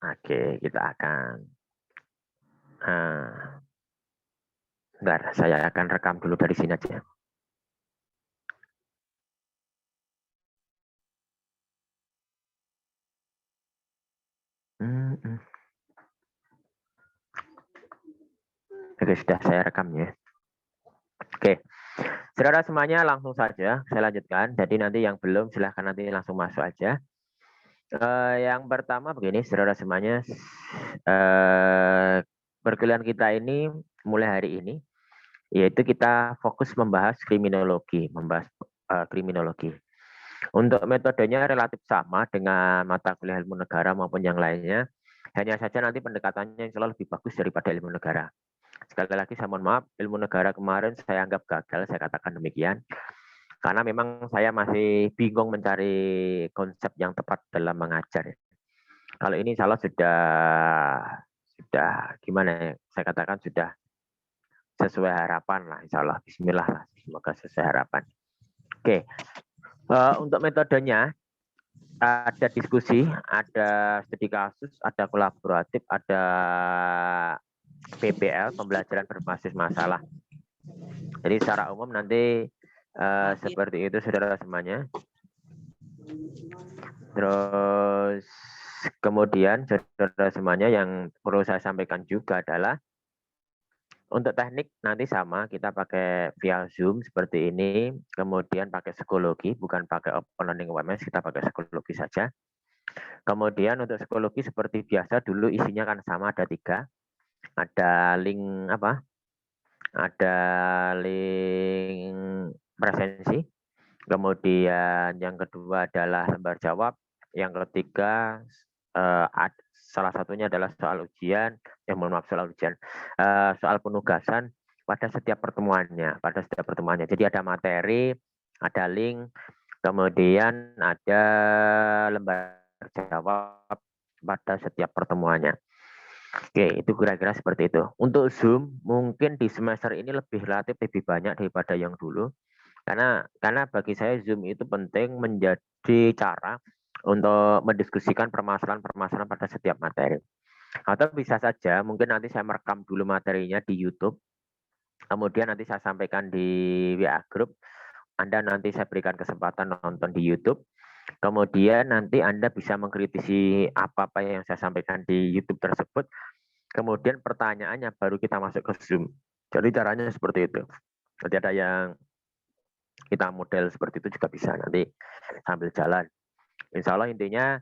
Oke, kita akan bentar, saya akan rekam dulu dari sini aja. Oke, sudah saya rekam ya. Oke, saudara semuanya langsung saja saya lanjutkan. Jadi nanti yang belum silahkan nanti langsung masuk aja. Yang pertama begini, saudara semuanya, perkuliahan kita ini mulai hari ini, yaitu kita fokus membahas kriminologi, kriminologi. Untuk metodenya relatif sama dengan mata kuliah ilmu negara maupun yang lainnya. Hanya saja nanti pendekatannya insya Allah lebih bagus daripada ilmu negara. Sekali lagi saya mohon maaf, ilmu negara kemarin saya anggap gagal, saya katakan demikian. Karena memang saya masih bingung mencari konsep yang tepat dalam mengajar. Kalau ini insya Allah sudah gimana ya, saya katakan sudah sesuai harapan lah, insya Allah. Bismillah lah, semoga sesuai harapan. Oke, untuk metodenya, ada diskusi, ada studi kasus, ada kolaboratif, ada PBL, pembelajaran berbasis masalah. Jadi secara umum nanti seperti itu saudara semuanya. Terus kemudian saudara semuanya yang perlu saya sampaikan juga adalah untuk teknik nanti sama, kita pakai via Zoom seperti ini, kemudian pakai psikologi, bukan pakai open learning WMS, kita pakai psikologi saja. Kemudian untuk psikologi seperti biasa dulu isinya kan sama, ada 3. Ada link apa? Ada link presensi. Kemudian yang kedua adalah lembar jawab. Yang ketiga salah satunya adalah soal ujian, soal penugasan pada setiap pertemuannya, Jadi ada materi, ada link, kemudian ada lembar jawab pada setiap pertemuannya. Oke, itu kira-kira seperti itu. Untuk Zoom, mungkin di semester ini relatif lebih banyak daripada yang dulu. Karena bagi saya Zoom itu penting menjadi cara untuk mendiskusikan permasalahan-permasalahan pada setiap materi. Atau bisa saja, mungkin nanti saya merekam dulu materinya di YouTube, kemudian nanti saya sampaikan di WA Group, Anda nanti saya berikan kesempatan nonton di YouTube, kemudian nanti Anda bisa mengkritisi apa-apa yang saya sampaikan di YouTube tersebut, kemudian pertanyaannya baru kita masuk ke Zoom. Jadi caranya seperti itu. Jadi ada yang kita model seperti itu juga bisa nanti sambil jalan. Insya Allah intinya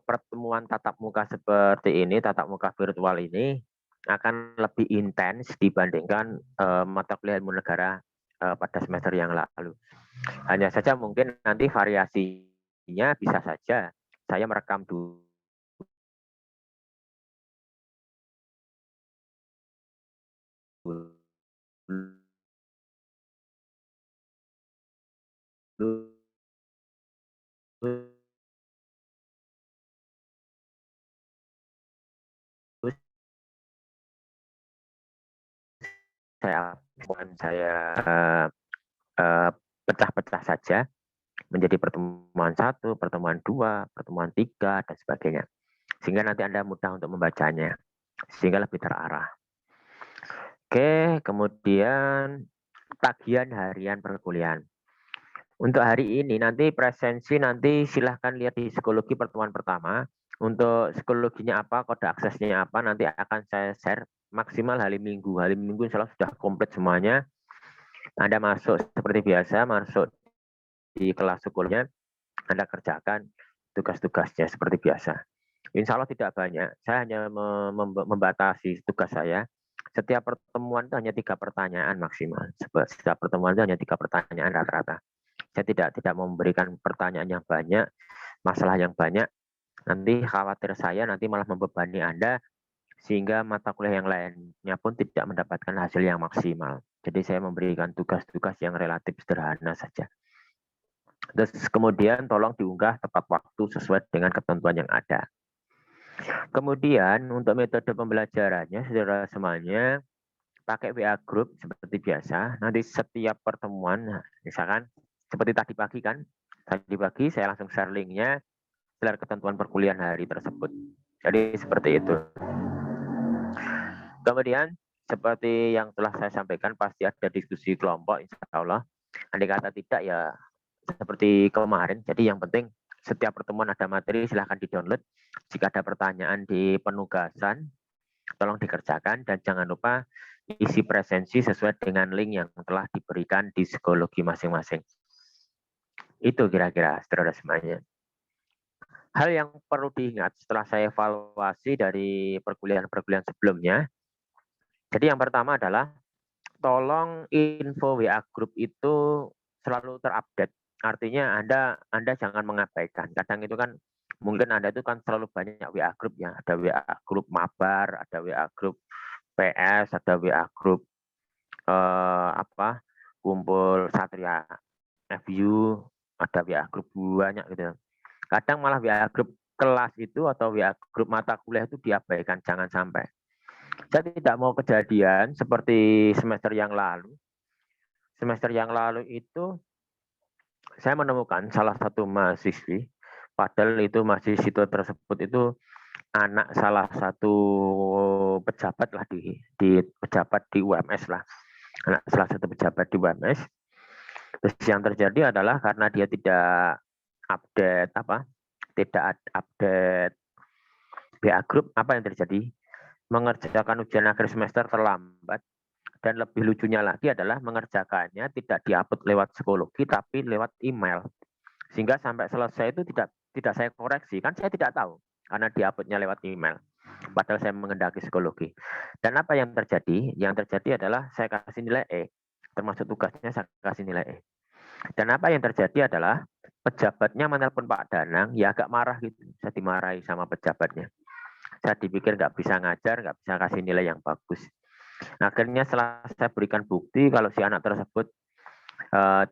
pertemuan tatap muka seperti ini, tatap muka virtual ini akan lebih intens dibandingkan mata kuliah ilmu negara pada semester yang lalu. Hanya saja mungkin nanti variasinya bisa saja saya merekam dulu saya pecah-pecah saja menjadi pertemuan 1, pertemuan 2, pertemuan 3, dan sebagainya. Sehingga nanti Anda mudah untuk membacanya, sehingga lebih terarah. Oke, kemudian tagihan harian perkuliahan. Untuk hari ini nanti presensi nanti silahkan lihat di psikologi pertemuan pertama. Untuk psikologinya apa, kode aksesnya apa, nanti akan saya share maksimal hari Minggu. Hari Minggu insya Allah sudah komplit semuanya. Anda masuk seperti biasa, masuk di kelas sekolahnya, Anda kerjakan tugas-tugasnya seperti biasa. Insya Allah tidak banyak. Saya hanya membatasi tugas saya. Setiap pertemuan itu hanya 3 pertanyaan maksimal. Setiap pertemuan itu hanya 3 pertanyaan rata-rata. Saya tidak memberikan pertanyaan yang banyak, masalah yang banyak. Nanti khawatir saya nanti malah membebani Anda, sehingga mata kuliah yang lainnya pun tidak mendapatkan hasil yang maksimal. Jadi saya memberikan tugas-tugas yang relatif sederhana saja. Terus kemudian tolong diunggah tepat waktu sesuai dengan ketentuan yang ada. Kemudian untuk metode pembelajarannya, saudara semuanya, pakai WA Group seperti biasa. Nanti setiap pertemuan, misalkan seperti tadi pagi kan, tadi pagi saya langsung share linknya, share ketentuan perkuliahan hari tersebut. Jadi seperti itu. Kemudian seperti yang telah saya sampaikan, pasti ada diskusi kelompok, insya Allah. Andai kata tidak ya seperti kemarin. Jadi yang penting setiap pertemuan ada materi, silahkan di-download. Jika ada pertanyaan di penugasan, tolong dikerjakan. Dan jangan lupa isi presensi sesuai dengan link yang telah diberikan di psikologi masing-masing. Itu kira-kira, saudara semuanya. Hal yang perlu diingat setelah saya evaluasi dari perkuliahan-perkuliahan sebelumnya, jadi yang pertama adalah tolong info WA Group itu selalu terupdate. Artinya Anda jangan mengabaikan. Kadang itu kan mungkin Anda itu kan selalu banyak WA Group ya. Ada WA Group Mabar, ada WA Group PS, ada WA Group kumpul Satria FU, ada WA Group banyak gitu. Kadang malah WA Group kelas itu atau WA Group mata kuliah itu diabaikan, jangan sampai. Saya tidak mau kejadian seperti semester yang lalu. Semester yang lalu itu saya menemukan salah satu mahasiswi, padahal itu mahasiswi tersebut itu anak salah satu pejabat lah di pejabat di UMS lah, anak salah satu pejabat di UMS. Terus yang terjadi adalah karena dia tidak update tidak update BA Group, apa yang terjadi? Mengerjakan ujian akhir semester terlambat. Dan lebih lucunya lagi adalah mengerjakannya tidak diupload lewat psikologi, tapi lewat email. Sehingga sampai selesai itu tidak saya koreksi. Kan saya tidak tahu, karena diuploadnya lewat email. Padahal saya mengendaki psikologi. Dan apa yang terjadi? Yang terjadi adalah saya kasih nilai E. Termasuk tugasnya saya kasih nilai E. Dan apa yang terjadi adalah pejabatnya menelpon Pak Danang, ya agak marah gitu. Saya dimarahi sama pejabatnya. Saya dipikir nggak bisa ngajar, nggak bisa kasih nilai yang bagus. Nah, akhirnya setelah saya berikan bukti kalau si anak tersebut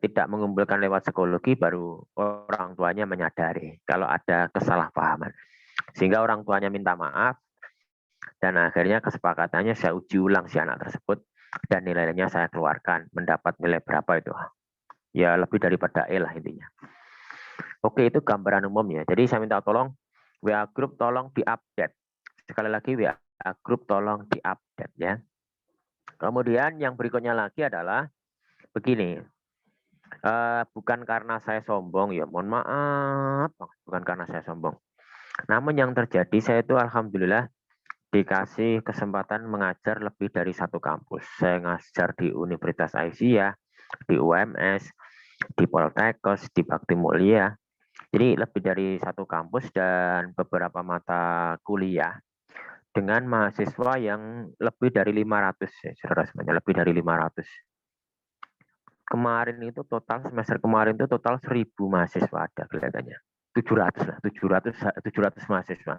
tidak mengumpulkan lewat psikologi, baru orang tuanya menyadari kalau ada kesalahpahaman. Sehingga orang tuanya minta maaf, dan akhirnya kesepakatannya saya uji ulang si anak tersebut, dan nilainya saya keluarkan, mendapat nilai berapa itu. Ya lebih daripada E lah intinya. Oke, itu gambaran umumnya. Jadi saya minta tolong WA Group tolong diupdate. Sekali lagi WA Group tolong diupdate ya. Kemudian yang berikutnya lagi adalah begini, bukan karena saya sombong ya, mohon maaf, bukan karena saya sombong. Namun yang terjadi saya itu alhamdulillah dikasih kesempatan mengajar lebih dari satu kampus. Saya ngajar di Universitas Aisyah, di UMS, di Poltekkes, di Bakti Mulia. Jadi lebih dari satu kampus dan beberapa mata kuliah dengan mahasiswa yang lebih dari 500 ya, saudara semuanya, lebih dari 500. Kemarin itu total semester kemarin itu total 1.000 mahasiswa ada kelihatannya. 700 lah, 700 mahasiswa.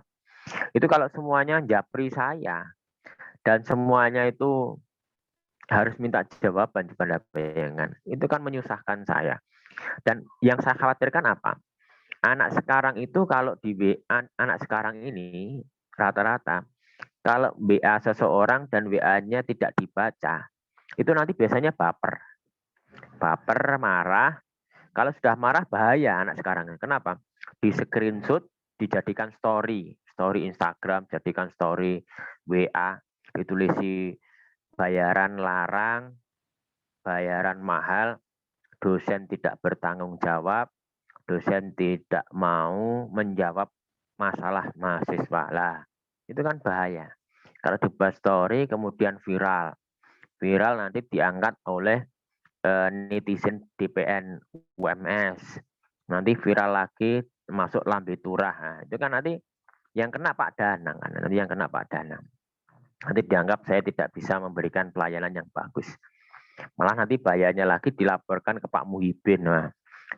Itu kalau semuanya japri saya dan semuanya itu harus minta jawaban pada bayangan, itu kan menyusahkan saya. Dan yang saya khawatirkan apa? Anak sekarang itu kalau di WA, anak sekarang ini rata-rata kalau WA seseorang dan WA-nya tidak dibaca, itu nanti biasanya baper. Baper, marah. Kalau sudah marah bahaya anak sekarang. Kenapa? Di screenshot, dijadikan story. Story Instagram, jadikan story WA, ditulisi bayaran larang, bayaran mahal, dosen tidak bertanggung jawab, dosen tidak mau menjawab masalah mahasiswa. Lah, itu kan bahaya. Kalau dibuat story kemudian viral. Viral nanti diangkat oleh netizen DPN UMS. Nanti viral lagi masuk lambe turah. Nah, itu kan nanti yang kena Pak Danang kan. Nanti yang kena Pak Danang. Nanti dianggap saya tidak bisa memberikan pelayanan yang bagus. Malah nanti bayarnya lagi dilaporkan ke Pak Muhibin. Nah,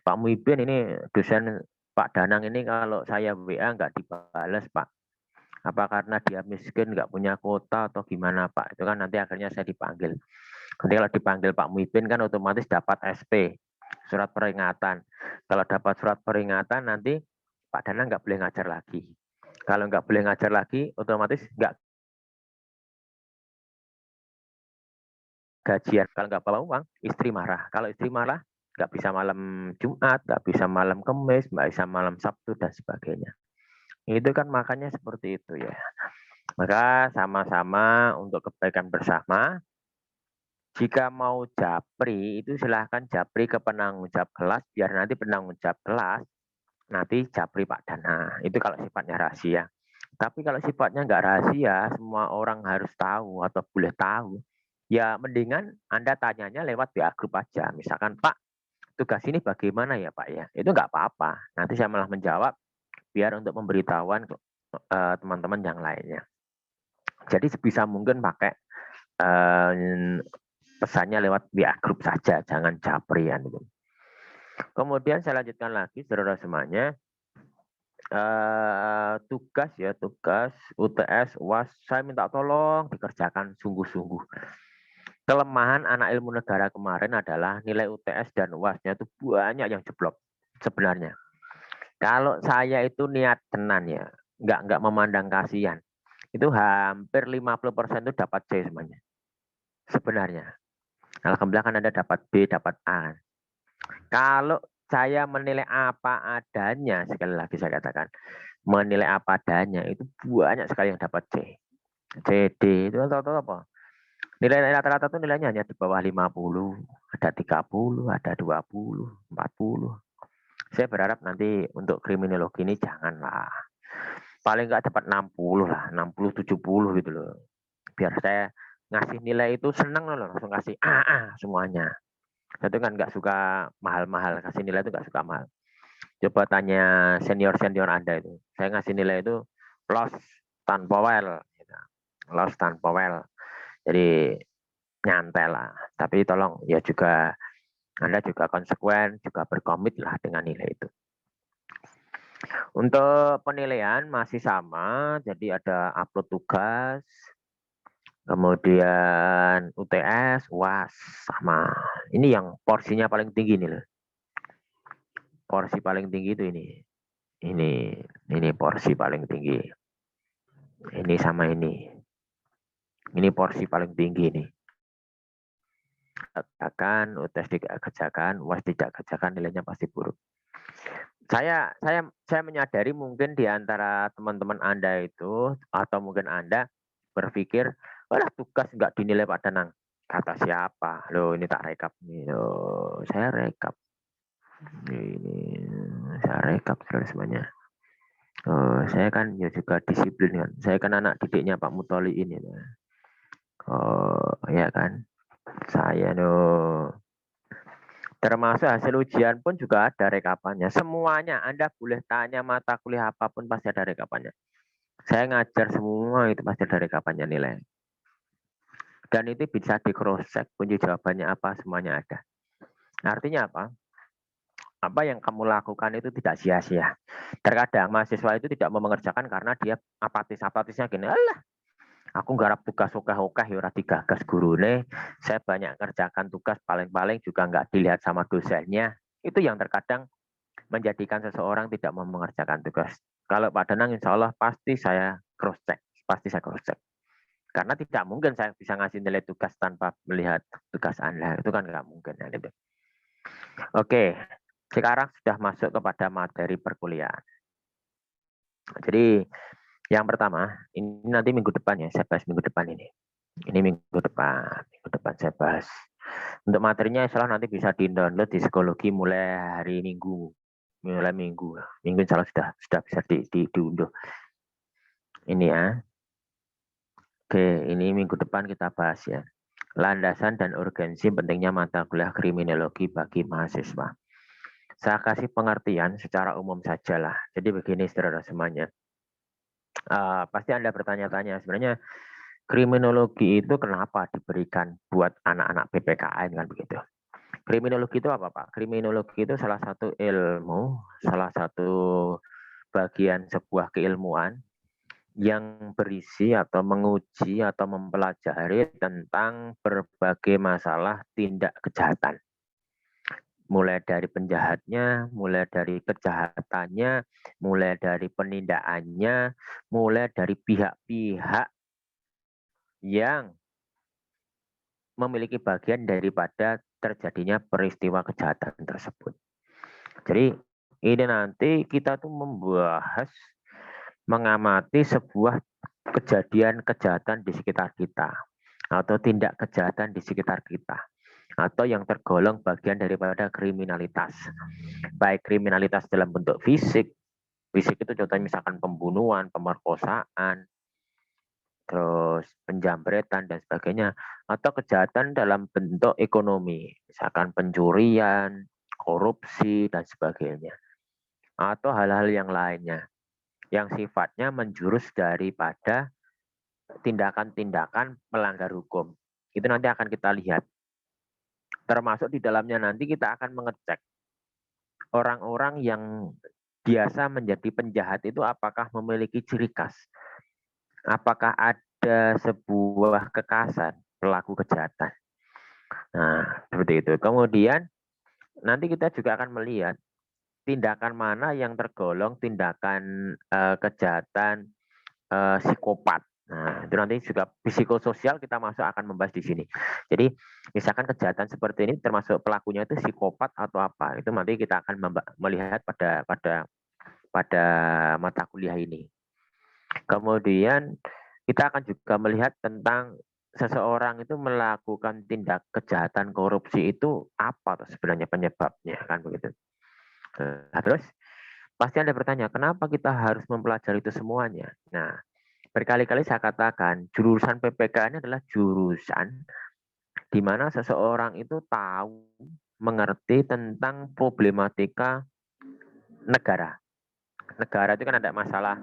Pak Muhibin ini dosen Pak Danang ini kalau saya WA nggak dibalas Pak. Apa karena dia miskin, nggak punya kuota atau gimana Pak? Itu kan nanti akhirnya saya dipanggil. Nanti kalau dipanggil Pak Muhibin kan otomatis dapat SP, surat peringatan. Kalau dapat surat peringatan nanti Pak Danang nggak boleh ngajar lagi. Kalau nggak boleh ngajar lagi, otomatis nggak gajian. Kalau nggak bawa uang, istri marah. Kalau istri marah, nggak bisa malam Jumat, nggak bisa malam Kamis, nggak bisa malam Sabtu, dan sebagainya. Itu kan makanya seperti itu ya. Maka sama-sama untuk kebaikan bersama, jika mau japri itu silahkan japri ke penanggung jawab kelas, biar nanti penanggung jawab kelas nanti japri Pak Dana. Itu kalau sifatnya rahasia. Tapi kalau sifatnya nggak rahasia, semua orang harus tahu atau boleh tahu, ya mendingan Anda tanyanya lewat WA grup aja. Misalkan, Pak, tugas ini bagaimana ya Pak ya? Itu nggak apa-apa. Nanti saya malah menjawab biar untuk memberitahuan teman-teman yang lainnya. Jadi sebisa mungkin pakai pesannya lewat WA grup saja, jangan japrian. Gitu. Kemudian saya lanjutkan lagi, saudara semuanya. Tugas UTS UAS saya minta tolong dikerjakan sungguh-sungguh. Kelemahan anak ilmu negara kemarin adalah nilai UTS dan UASnya itu banyak yang jeblok sebenarnya. Kalau saya itu niat tenan ya, nggak memandang kasihan, itu hampir 50% itu dapat C semuanya. Sebenarnya. Alhamdulillah kan Anda dapat B, dapat A. Kalau saya menilai apa adanya, sekali lagi saya katakan, menilai apa adanya itu banyak sekali yang dapat C. C, D itu atau apa? Nilai rata-rata itu nilainya hanya di bawah 50, ada 30, ada 20, 40. Saya berharap nanti untuk kriminologi ini janganlah. Paling nggak dapat 60 lah, 60, 70 gitu loh. Biar saya ngasih nilai itu seneng loh, langsung kasih semuanya. Saya tuh kan nggak suka mahal-mahal, kasih nilai itu nggak suka mahal. Coba tanya senior-senior Anda itu. Saya ngasih nilai itu loss tanpa well. Loss tanpa well. Jadi nyantai lah. Tapi tolong ya juga Anda juga konsekuen, juga berkomit lah dengan nilai itu. Untuk penilaian masih sama, jadi ada upload tugas, kemudian UTS, UAS sama. Ini yang porsinya paling tinggi nih loh. Porsi paling tinggi itu ini. Ini porsi paling tinggi. Ini sama ini. Ini porsi paling tinggi nih. Kerjakan, UTS tidak kerjakan, UAS tidak kerjakan, nilainya pasti buruk. Saya menyadari mungkin di antara teman-teman Anda itu atau mungkin Anda berpikir, walah tugas nggak dinilai Pak Danang. Kata siapa? Loh ini tak rekap nih. Loh, saya rekap. Ini saya rekap semuanya. Oh, saya kan ya juga disiplin kan. Saya kan anak didiknya Pak Mutoli ini. Oh, ya kan. Saya termasuk hasil ujian pun juga ada rekapannya. Semuanya Anda boleh tanya mata kuliah apapun pasti ada rekapannya. Saya ngajar semua itu pasti ada rekapannya nilai. Dan itu bisa di cross check, kunci jawabannya apa semuanya ada. Artinya apa? Apa yang kamu lakukan itu tidak sia-sia. Terkadang mahasiswa itu tidak mau mengerjakan karena dia apatisnya gini, alah aku garap tugas oke-oke ya ora digagas gurune, saya banyak kerjakan tugas paling-paling juga nggak dilihat sama dosennya. Itu yang terkadang menjadikan seseorang tidak mau mengerjakan tugas. Kalau Pak Danang insya Allah pasti saya cross check, Karena tidak mungkin saya bisa ngasih nilai tugas tanpa melihat tugas Anda, itu kan nggak mungkin. Ya, gitu. Oke, sekarang sudah masuk kepada materi perkuliahan. Jadi yang pertama, ini nanti minggu depan ya, saya bahas minggu depan ini. Ini minggu depan saya bahas. Untuk materinya insya Allah nanti bisa di-download di psikologi mulai hari Minggu. Minggu insya Allah sudah bisa diunduh. Ini ya. Oke, ini minggu depan kita bahas ya. Landasan dan urgensi pentingnya mata kuliah kriminologi bagi mahasiswa. Saya kasih pengertian secara umum saja lah. Jadi begini saudara semuanya. Pasti Anda bertanya-tanya, sebenarnya kriminologi itu kenapa diberikan buat anak-anak PPKN kan begitu. Kriminologi itu apa Pak? Kriminologi itu salah satu ilmu, salah satu bagian sebuah keilmuan yang berisi atau menguji atau mempelajari tentang berbagai masalah tindak kejahatan. Mulai dari penjahatnya, mulai dari kejahatannya, mulai dari penindakannya, mulai dari pihak-pihak yang memiliki bagian daripada terjadinya peristiwa kejahatan tersebut. Jadi ini nanti kita tuh membahas mengamati sebuah kejadian kejahatan di sekitar kita atau tindak kejahatan di sekitar kita atau yang tergolong bagian daripada kriminalitas. Baik kriminalitas dalam bentuk fisik, fisik itu contohnya misalkan pembunuhan, pemerkosaan, terus penjambretan dan sebagainya, atau kejahatan dalam bentuk ekonomi, misalkan pencurian, korupsi dan sebagainya, atau hal-hal yang lainnya yang sifatnya menjurus daripada tindakan-tindakan melanggar hukum. Itu nanti akan kita lihat. Termasuk di dalamnya nanti kita akan mengecek orang-orang yang biasa menjadi penjahat itu apakah memiliki ciri khas. Apakah ada sebuah kekhasan pelaku kejahatan. Nah, seperti itu. Kemudian nanti kita juga akan melihat tindakan mana yang tergolong tindakan kejahatan psikopat. Nah, itu nanti juga psikososial kita masuk akan membahas di sini. Jadi, misalkan kejahatan seperti ini termasuk pelakunya itu psikopat atau apa, itu nanti kita akan melihat pada mata kuliah ini. Kemudian kita akan juga melihat tentang seseorang itu melakukan tindak kejahatan korupsi itu apa sebenarnya penyebabnya, kan begitu. Nah, terus pasti Anda bertanya, kenapa kita harus mempelajari itu semuanya? Nah, berkali-kali saya katakan, jurusan PPK ini adalah jurusan di mana seseorang itu tahu, mengerti tentang problematika negara. Negara itu kan ada masalah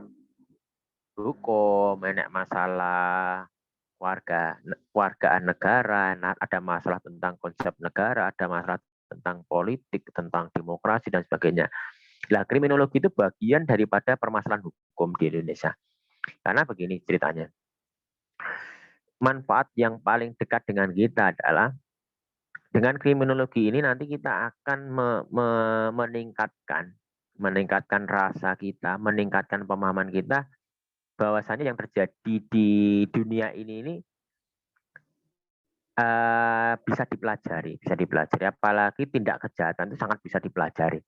hukum, ada masalah wargaan negara, ada masalah tentang konsep negara, ada masalah tentang politik, tentang demokrasi dan sebagainya. Nah, kriminologi itu bagian daripada permasalahan hukum di Indonesia. Karena begini ceritanya. Manfaat yang paling dekat dengan kita adalah dengan kriminologi ini nanti kita akan meningkatkan rasa kita, meningkatkan pemahaman kita bahwasanya yang terjadi di dunia ini bisa dipelajari. Apalagi tindak kejahatan itu sangat bisa dipelajari.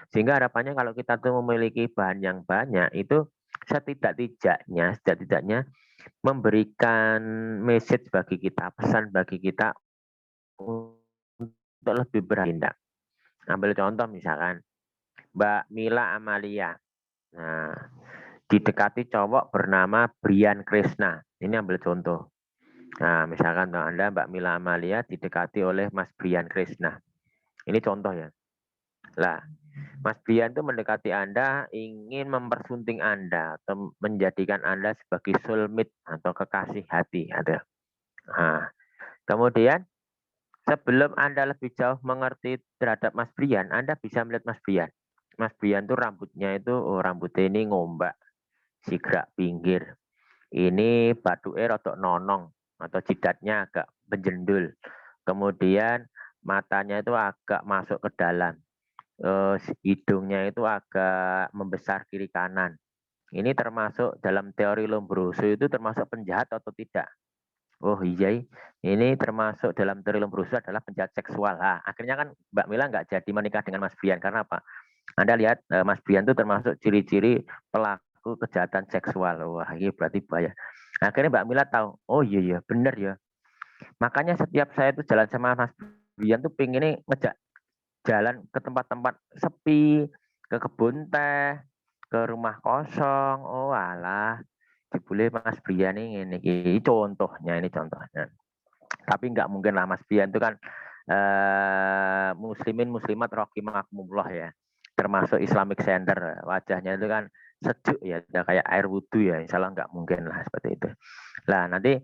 Sehingga harapannya kalau kita tuh memiliki bahan yang banyak itu setidaknya memberikan message bagi kita, pesan bagi kita untuk lebih bertindak. Ambil contoh misalkan Mbak Mila Amalia. Nah, didekati cowok bernama Brian Krishna. Ini ambil contoh. Nah, misalkan Anda Mbak Mila Amalia didekati oleh Mas Brian Krishna. Ini contoh ya. Lah, Mas Brian itu mendekati Anda, ingin mempersunting Anda atau menjadikan Anda sebagai soulmate atau kekasih hati. Ada. Nah, kemudian sebelum Anda lebih jauh mengerti terhadap Mas Brian, Anda bisa melihat Mas Brian. Mas Brian tuh rambutnya itu, rambutnya ini ngombak, sigrak pinggir. Ini batuke rodok nonong atau jidatnya agak menjendul. Kemudian matanya itu agak masuk ke dalam. Hidungnya itu agak membesar kiri kanan. Ini termasuk dalam teori Lombroso itu termasuk penjahat atau tidak? Oh iya, ini termasuk dalam teori Lombroso adalah penjahat seksual. Nah, akhirnya kan Mbak Mila nggak jadi menikah dengan Mas Brian karena apa? Anda lihat Mas Brian itu termasuk ciri-ciri pelaku kejahatan seksual. Wah, ini berarti bahaya. Akhirnya Mbak Mila tahu, oh iya iya benar ya. Makanya setiap saya itu jalan sama Mas Brian tuh pengennya ngejak jalan ke tempat-tempat sepi, ke kebun teh, ke rumah kosong. Oh alah, dibully Mas Brian ini contohnya, ini contohnya. Tapi nggak mungkin lah Mas Brian itu kan muslimin muslimat rahimakumullah ya, termasuk Islamic Center, wajahnya itu kan sejuk ya, udah kayak air wudhu ya, insya Allah nggak mungkin lah seperti itu. Nah nanti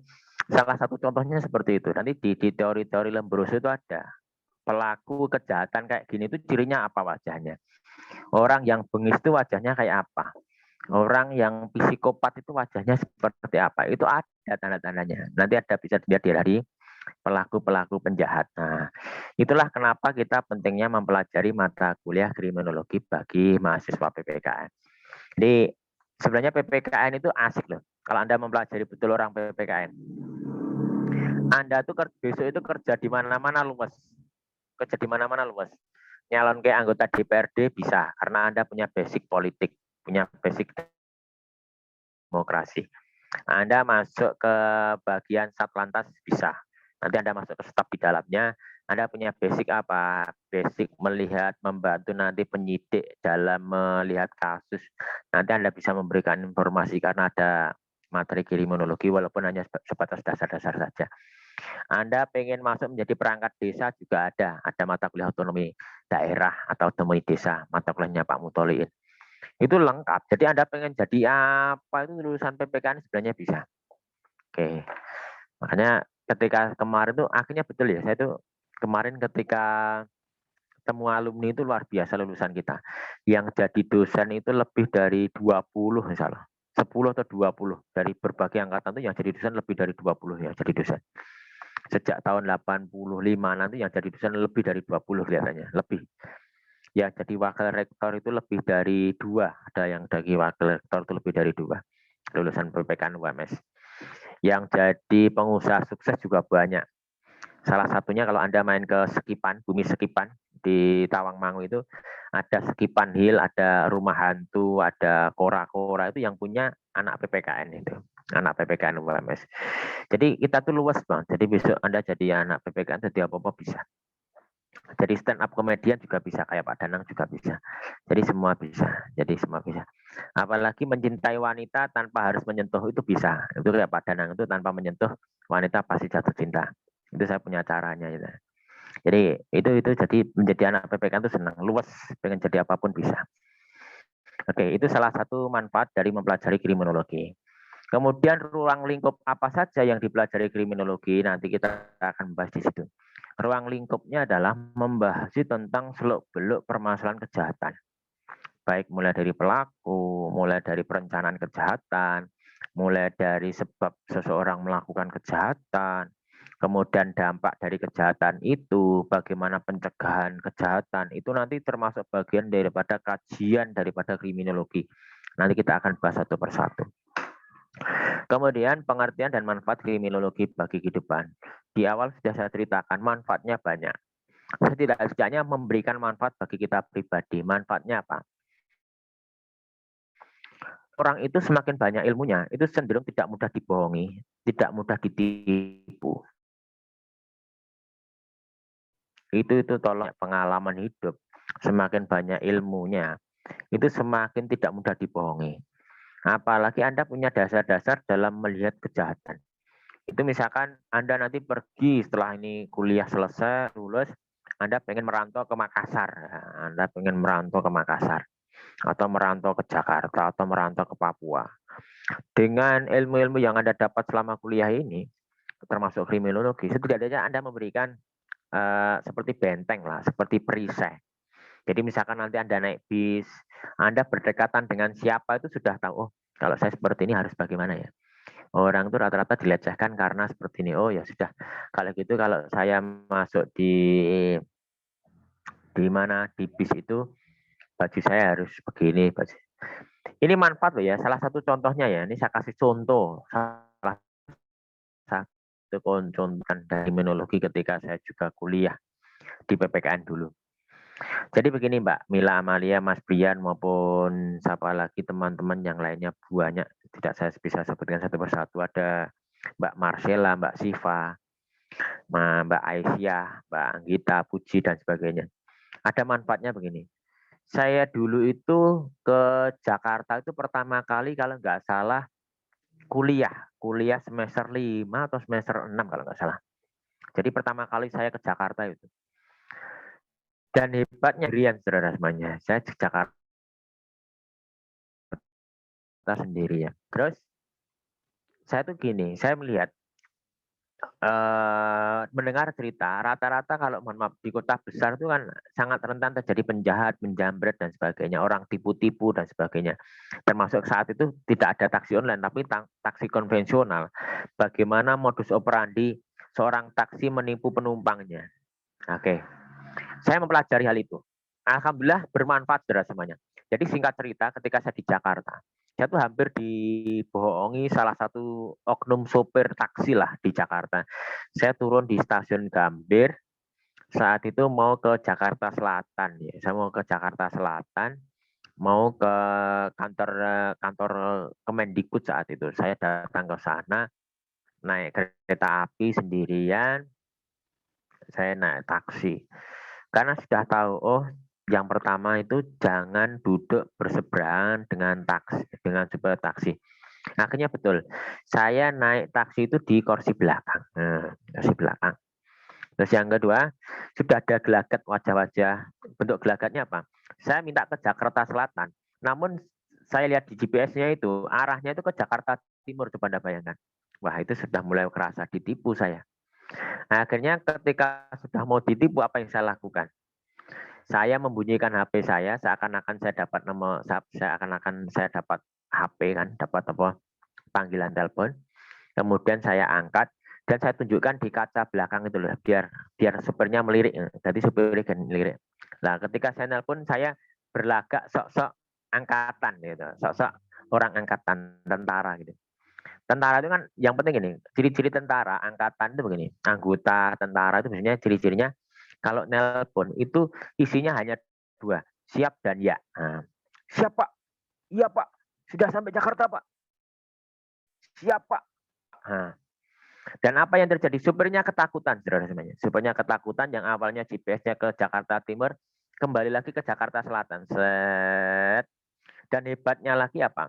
salah satu contohnya seperti itu, nanti di teori-teori Lombroso itu ada pelaku kejahatan kayak gini itu cirinya apa wajahnya, orang yang bengis itu wajahnya kayak apa, orang yang psikopat itu wajahnya seperti apa, itu ada tanda-tandanya, nanti ada bisa dilihat dari pelaku-pelaku penjahat. Nah, itulah kenapa kita pentingnya mempelajari mata kuliah kriminologi bagi mahasiswa PPKN. Jadi sebenarnya PPKN itu asik loh. Kalau Anda mempelajari betul orang PPKN, Anda tuh besok itu kerja di mana-mana luas. Kerja di mana-mana luas. Nyalon kayak anggota DPRD bisa karena Anda punya basic politik, punya basic demokrasi. Anda masuk ke bagian Satlantas bisa. Nanti Anda masuk ke staf di dalamnya, Anda punya basic apa? Basic melihat, membantu nanti penyidik dalam melihat kasus. Nanti Anda bisa memberikan informasi karena ada materi kriminologi walaupun hanya sebatas dasar-dasar saja. Anda pengen masuk menjadi perangkat desa juga ada mata kuliah otonomi daerah atau otonomi desa, mata kuliahnya Pak Mutoliin. Itu lengkap. Jadi Anda pengen jadi apa itu lulusan PPKN sebenarnya bisa. Oke. Makanya ketika kemarin tuh akhirnya betul ya, saya tuh kemarin ketika temu alumni itu luar biasa lulusan kita. Yang jadi dosen itu lebih dari 20 misalnya. 10 atau 20 dari berbagai angkatan itu yang jadi dosen lebih dari 20 ya jadi dosen. Sejak tahun 85 nanti yang jadi dosen lebih dari 20 kelihatannya, lebih. Ya jadi wakil rektor itu lebih dari 2, ada yang dari wakil rektor itu lebih dari 2 lulusan PPKN UMS. Yang jadi pengusaha sukses juga banyak. Salah satunya kalau Anda main ke Sekipan, Bumi Sekipan di Tawangmangu itu ada Sekipan Hill, ada rumah hantu, ada kora-kora itu yang punya anak PPKN itu, anak PPKN UMS. Jadi kita tuh luas Bang. Jadi besok Anda jadi anak PPKN jadi apa-apa bisa. Jadi stand up komedian juga bisa, kayak Pak Danang juga bisa. Jadi semua bisa. Jadi semua bisa. Apalagi mencintai wanita tanpa harus menyentuh itu bisa. Itu kayak Pak Danang itu tanpa menyentuh wanita pasti jatuh cinta. Itu saya punya caranya itu. Jadi itu jadi menjadi anak PPK itu senang, luas, pengen jadi apapun bisa. Oke, itu salah satu manfaat dari mempelajari kriminologi. Kemudian ruang lingkup apa saja yang dipelajari kriminologi, nanti kita akan bahas di situ. Ruang lingkupnya adalah membahas tentang seluk-beluk permasalahan kejahatan. Baik mulai dari pelaku, mulai dari perencanaan kejahatan, mulai dari sebab seseorang melakukan kejahatan, kemudian dampak dari kejahatan itu, bagaimana pencegahan kejahatan, itu nanti termasuk bagian daripada kajian daripada kriminologi. Nanti kita akan bahas satu persatu. Kemudian pengertian dan manfaat kriminologi bagi kehidupan. Di awal sudah saya ceritakan manfaatnya banyak. Setidaknya memberikan manfaat bagi kita pribadi. Manfaatnya apa? Orang itu semakin banyak ilmunya, itu cenderung tidak mudah dibohongi, tidak mudah ditipu. Itu tolong pengalaman hidup. Semakin banyak ilmunya, itu semakin tidak mudah dibohongi. Apalagi Anda punya dasar-dasar dalam melihat kejahatan. Itu misalkan Anda nanti pergi setelah ini kuliah selesai, lulus, Anda pengen merantau ke Makassar. Anda pengen merantau ke Makassar. Atau merantau ke Jakarta, atau merantau ke Papua. Dengan ilmu-ilmu yang Anda dapat selama kuliah ini, termasuk kriminologi, setidaknya Anda memberikan seperti benteng lah, seperti perisai. Jadi misalkan nanti Anda naik bis, Anda berdekatan dengan siapa itu sudah tahu, oh kalau saya seperti ini harus bagaimana ya. Orang itu rata-rata dilecehkan karena seperti ini. Oh ya sudah, kalau gitu kalau saya masuk di mana di bis itu baju saya harus begini. Ini manfaat loh ya. Salah satu contohnya ya. Ini saya kasih contoh. Salah satu contoh dari kriminologi ketika saya juga kuliah di PPKN dulu. Jadi begini Mbak Mila Amalia, Mas Brian maupun siapa lagi teman-teman yang lainnya banyak. Tidak saya bisa sebutkan satu persatu. Ada Mbak Marcella, Mbak Siva, Mbak Aisyah, Mbak Anggita, Puji dan sebagainya. Ada manfaatnya begini. Saya dulu itu ke Jakarta itu pertama kali kalau nggak salah kuliah semester 5 atau semester 6 kalau nggak salah. Jadi pertama kali saya ke Jakarta itu. Dan hebatnya Rian saudara semuanya. Saya ke Jakarta sendirian. Terus saya tuh gini, saya melihat mendengar cerita rata-rata kalau mohon maaf di kota besar itu kan sangat rentan terjadi penjahat, menjambret dan sebagainya, orang tipu-tipu dan sebagainya. Termasuk saat itu tidak ada taksi online tapi taksi konvensional. Bagaimana modus operandi seorang taksi menipu penumpangnya. Oke. Saya mempelajari hal itu. Alhamdulillah bermanfaat saudara semuanya. Jadi singkat cerita ketika saya di Jakarta, saya tuh hampir dibohongi salah satu oknum sopir taksi lah di Jakarta. Saya turun di stasiun Gambir, saat itu mau ke Jakarta Selatan. Ya. Saya mau ke Jakarta Selatan, mau ke kantor kantor Kemendikbud saat itu. Saya datang ke sana, naik kereta api sendirian, saya naik taksi. Karena sudah tahu, oh yang pertama itu jangan duduk berseberangan dengan taksi, dengan supir taksi. Akhirnya betul, saya naik taksi itu di kursi belakang. Nah, kursi belakang. Terus yang kedua, sudah ada gelagat wajah-wajah. Bentuk gelagatnya apa? Saya minta ke Jakarta Selatan. Namun saya lihat di GPS-nya itu, arahnya itu ke Jakarta Timur. Coba Anda bayangkan. Wah, itu sudah mulai kerasa ditipu saya. Nah, akhirnya ketika sudah mau ditipu, apa yang saya lakukan? Saya membunyikan HP saya, seakan-akan saya dapat nomor, seakan-akan saya dapat HP kan, dapat apa? Panggilan telepon. Kemudian saya angkat dan saya tunjukkan di kaca belakang itu loh, biar supirnya melirik. Jadi supirnya kan melirik. Nah, ketika saya nelpon, saya berlagak sok-sok angkatan gitu, sok-sok orang angkatan tentara gitu. Tentara itu kan yang penting ini, ciri-ciri tentara angkatan itu begini, anggota tentara itu biasanya ciri-cirinya kalau nelpon itu isinya hanya dua, siap dan ya. Nah, siap Pak, iya Pak, sudah sampai Jakarta Pak, siap Pak. Nah, dan apa yang terjadi? Supirnya ketakutan, saudara semuanya. Supirnya ketakutan yang awalnya GPS-nya ke Jakarta Timur, kembali lagi ke Jakarta Selatan. Set. Dan hebatnya lagi apa?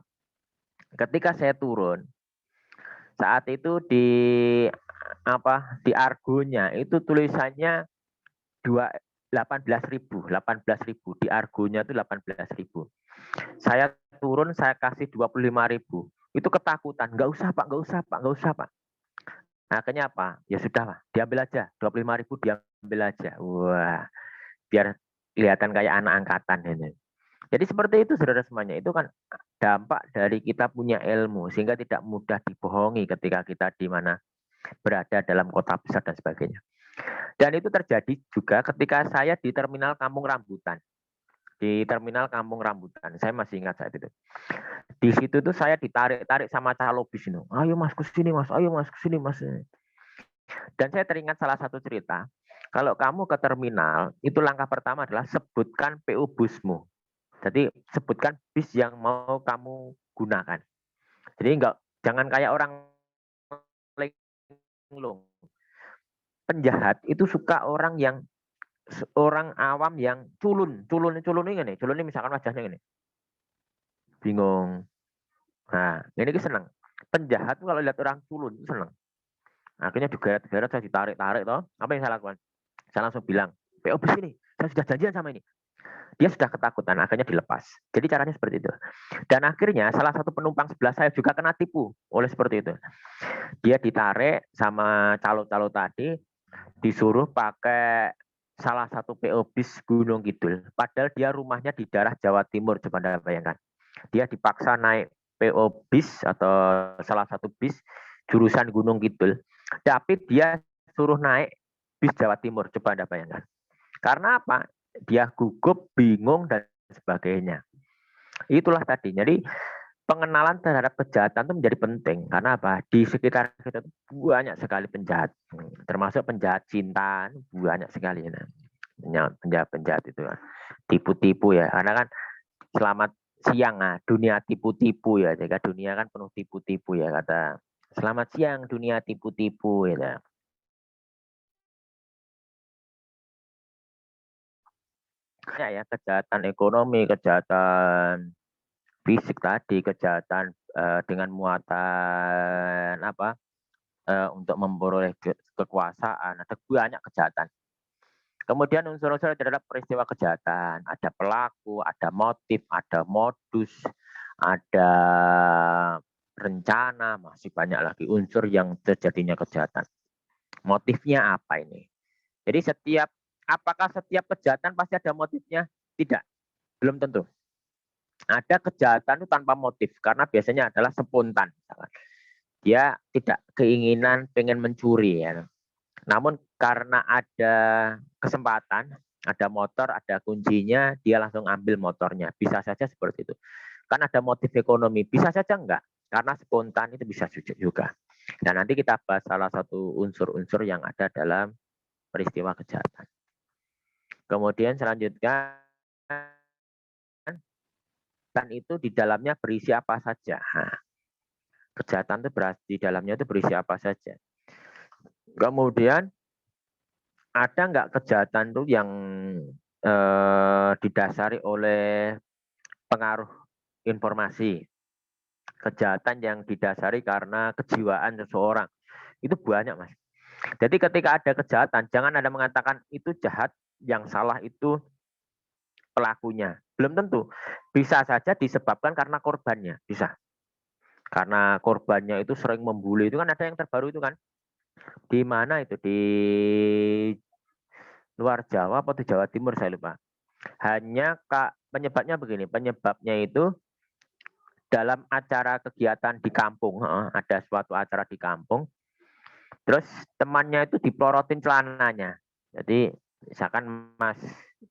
Ketika saya turun, saat itu di argonya itu tulisannya 18.000 di argonya itu 18.000. Saya turun, saya kasih 25.000. Itu ketakutan, nggak usah Pak, nggak usah Pak, nggak usah Pak. Nah, akhirnya apa? Ya sudah lah, diambil aja. 25.000 diambil aja. Wah, biar kelihatan kayak anak angkatan ini. Jadi seperti itu saudara semuanya. Itu kan dampak dari kita punya ilmu sehingga tidak mudah dibohongi ketika kita di mana berada dalam kota besar dan sebagainya. Dan itu terjadi juga ketika saya di terminal Kampung Rambutan. Di terminal Kampung Rambutan, saya masih ingat saat itu. Di situ tuh saya ditarik-tarik sama calo bis ini. Ayo mas ke sini mas, ayo mas ke sini mas. Dan saya teringat salah satu cerita, kalau kamu ke terminal, itu langkah pertama adalah sebutkan PO busmu. Jadi sebutkan bis yang mau kamu gunakan. Jadi jangan kayak orang linglung. Penjahat itu suka orang awam yang culun ini misalkan wajahnya ini, bingung. Nah, ini senang. Penjahat tuh kalau lihat orang culun itu senang. Akhirnya digeret-geret, saya ditarik-tarik toh. Apa yang saya lakukan? Saya langsung bilang, PO bis ini, saya sudah janjian sama ini. Dia sudah ketakutan, akhirnya dilepas. Jadi caranya seperti itu. Dan akhirnya salah satu penumpang sebelah saya juga kena tipu oleh seperti itu. Dia ditarik sama calo-calo tadi, disuruh pakai salah satu PO bis Gunung Kidul. Padahal dia rumahnya di daerah Jawa Timur, coba Anda bayangkan. Dia dipaksa naik PO bis atau salah satu bis jurusan Gunung Kidul. Tapi dia suruh naik bis Jawa Timur, coba Anda bayangkan. Karena apa? Dia gugup, bingung, dan sebagainya. Itulah tadi. Jadi pengenalan terhadap kejahatan itu menjadi penting. Karena apa? Di sekitar kita banyak sekali penjahat. Termasuk penjahat cinta, banyak sekali. Penjahat-penjahat itu. Tipu-tipu ya. Karena kan selamat siang, dunia tipu-tipu ya. Jika dunia kan penuh tipu-tipu ya. Kata selamat siang dunia tipu-tipu ya. Ya, kejahatan ekonomi, kejahatan fisik tadi, kejahatan dengan muatan apa untuk memperoleh kekuasaan, ada banyak kejahatan. Kemudian unsur-unsur terhadap peristiwa kejahatan, ada pelaku, ada motif, ada modus, ada rencana, masih banyak lagi unsur yang terjadinya kejahatan. Motifnya apa ini? Jadi apakah setiap kejahatan pasti ada motifnya? Tidak, belum tentu. Ada kejahatan itu tanpa motif karena biasanya adalah spontan. Dia tidak keinginan pengen mencuri ya. Namun karena ada kesempatan, ada motor, ada kuncinya, dia langsung ambil motornya. Bisa saja seperti itu. Kan ada motif ekonomi, bisa saja enggak. Karena spontan itu bisa juga. Dan nanti kita bahas salah satu unsur-unsur yang ada dalam peristiwa kejahatan. Kemudian selanjutnya kejahatan itu di dalamnya berisi apa saja. Nah, kejahatan itu di dalamnya itu berisi apa saja. Kemudian ada nggak kejahatan itu yang didasari oleh pengaruh informasi? Kejahatan yang didasari karena kejiwaan seseorang. Itu banyak, Mas. Jadi ketika ada kejahatan, jangan Anda mengatakan itu jahat, yang salah itu pelakunya. Belum tentu. Bisa saja disebabkan karena korbannya. Bisa. Karena korbannya itu sering membuli. Itu kan ada yang terbaru itu kan. Di mana itu? Di luar Jawa atau di Jawa Timur, saya lupa. Hanya penyebabnya begini. Penyebabnya itu dalam acara kegiatan di kampung. Ada suatu acara di kampung. Terus temannya itu dipelorotin celananya. Jadi misalkan Mas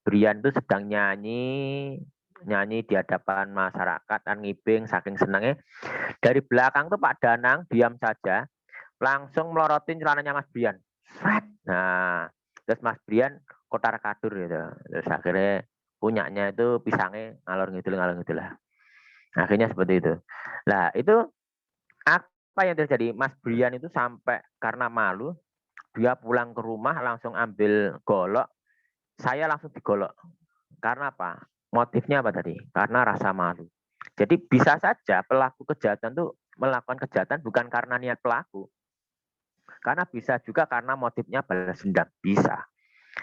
Brian itu sedang nyanyi di hadapan masyarakat, ngibing saking senangnya. Dari belakang tuh Pak Danang diam saja, langsung melorotin celananya Mas Brian. Nah, terus Mas Brian kotar kadur gitu. Terus akhirnya punyanya itu pisangnya ngalor ngidul lah. Akhirnya seperti itu. Nah, itu apa yang terjadi? Mas Brian itu sampai karena malu, dia pulang ke rumah langsung ambil golok. Saya langsung digolok. Karena apa? Motifnya apa tadi? Karena rasa malu. Jadi bisa saja pelaku kejahatan itu melakukan kejahatan bukan karena niat pelaku. Karena bisa juga karena motifnya balas dendam. Bisa.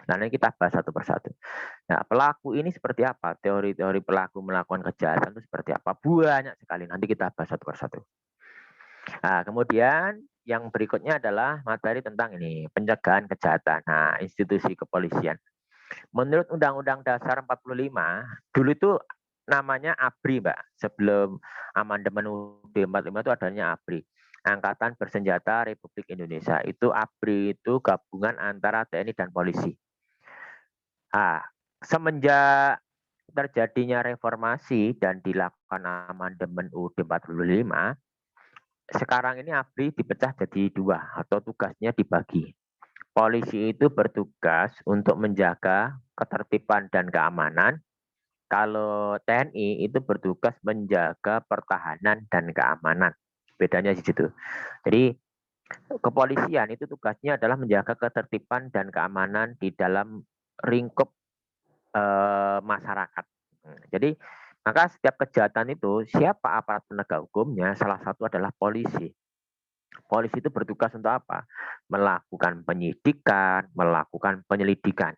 Nah, ini kita bahas satu persatu. Nah, pelaku ini seperti apa? Teori-teori pelaku melakukan kejahatan itu seperti apa? Banyak sekali. Nanti kita bahas satu persatu. Nah, kemudian yang berikutnya adalah materi tentang ini, pencegahan kejahatan. Nah, institusi kepolisian. Menurut Undang-Undang Dasar 45, dulu itu namanya ABRI, Mbak. Sebelum amandemen UUD 45 itu adanya ABRI. Angkatan Bersenjata Republik Indonesia. Itu ABRI itu gabungan antara TNI dan polisi. Nah, semenjak terjadinya reformasi dan dilakukan amandemen UUD 45, sekarang ini ABRI dipecah jadi dua atau tugasnya dibagi. Polisi itu bertugas untuk menjaga ketertiban dan keamanan. Kalau TNI itu bertugas menjaga pertahanan dan keamanan. Bedanya di situ. Jadi kepolisian itu tugasnya adalah menjaga ketertiban dan keamanan di dalam lingkup masyarakat. Jadi maka setiap kejahatan itu siapa aparat penegak hukumnya? Salah satu adalah polisi. Polisi itu bertugas untuk apa? Melakukan penyidikan, melakukan penyelidikan.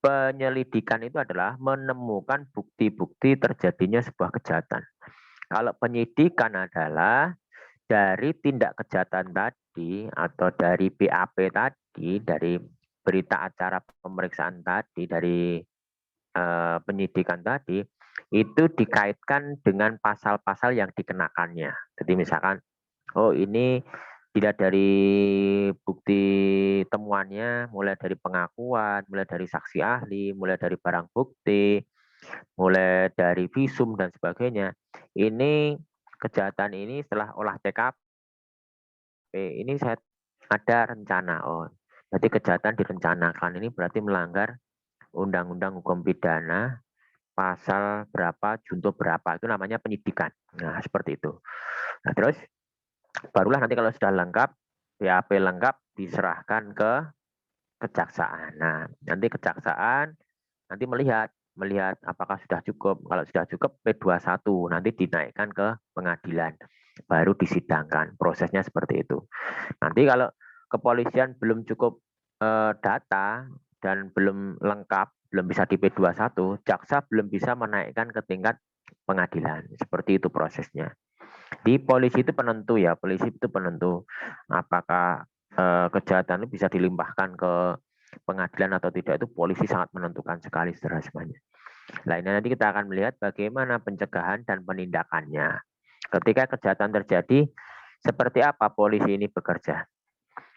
Penyelidikan itu adalah menemukan bukti-bukti terjadinya sebuah kejahatan. Kalau penyidikan adalah dari tindak kejahatan tadi atau dari BAP tadi, dari berita acara pemeriksaan tadi, dari penyidikan tadi, itu dikaitkan dengan pasal-pasal yang dikenakannya. Jadi misalkan, oh ini dilihat dari bukti temuannya, mulai dari pengakuan, mulai dari saksi ahli, mulai dari barang bukti, mulai dari visum dan sebagainya. Ini kejahatan ini setelah olah TKP, ini saya ada rencana. Oh, berarti kejahatan direncanakan. Ini berarti melanggar Undang-Undang Hukum Pidana pasal berapa, junto berapa. Itu namanya penyidikan. Nah, seperti itu. Nah, terus barulah nanti kalau sudah lengkap, BAP lengkap diserahkan ke kejaksaan. Nah, nanti kejaksaan nanti melihat apakah sudah cukup. Kalau sudah cukup P21 nanti dinaikkan ke pengadilan, baru disidangkan. Prosesnya seperti itu. Nanti kalau kepolisian belum cukup data dan belum lengkap, belum bisa di P21, jaksa belum bisa menaikkan ke tingkat pengadilan. Seperti itu prosesnya. Di polisi itu penentu ya, polisi itu penentu apakah kejahatan itu bisa dilimpahkan ke pengadilan atau tidak, itu polisi sangat menentukan sekali sebenarnya. Nah, ini nanti kita akan melihat bagaimana pencegahan dan penindakannya. Ketika kejahatan terjadi, seperti apa polisi ini bekerja.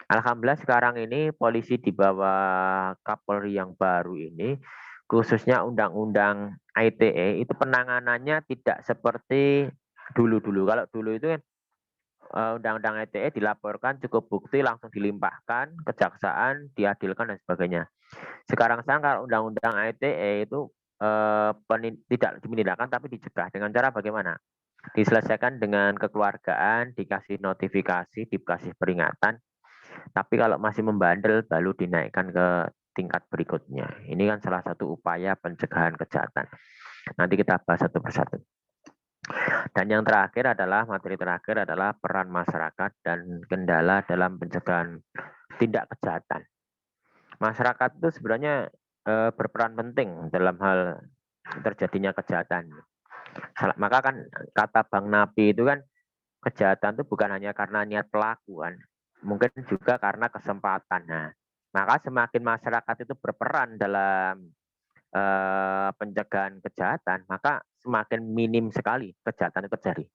Alhamdulillah sekarang ini polisi di bawah Kapolri yang baru ini, khususnya Undang-Undang ITE, itu penanganannya tidak seperti dulu-dulu. Kalau dulu itu kan Undang-Undang ITE dilaporkan cukup bukti langsung dilimpahkan kejaksaan, diadilkan dan sebagainya. Sekarang kalau Undang-Undang ITE itu tidak dimenindakkan tapi dicegah dengan cara bagaimana? Diselesaikan dengan kekeluargaan, dikasih notifikasi, dikasih peringatan. Tapi kalau masih membandel, baru dinaikkan ke tingkat berikutnya. Ini kan salah satu upaya pencegahan kejahatan. Nanti kita bahas satu persatu. Dan yang terakhir adalah, materi terakhir adalah peran masyarakat dan kendala dalam pencegahan tindak kejahatan. Masyarakat itu sebenarnya berperan penting dalam hal terjadinya kejahatan. Maka kan kata Bang Napi itu kan, kejahatan itu bukan hanya karena niat pelaku kan, mungkin juga karena kesempatan. Nah, maka semakin masyarakat itu berperan dalam pencegahan kejahatan, maka semakin minim sekali kejahatan itu terjadi.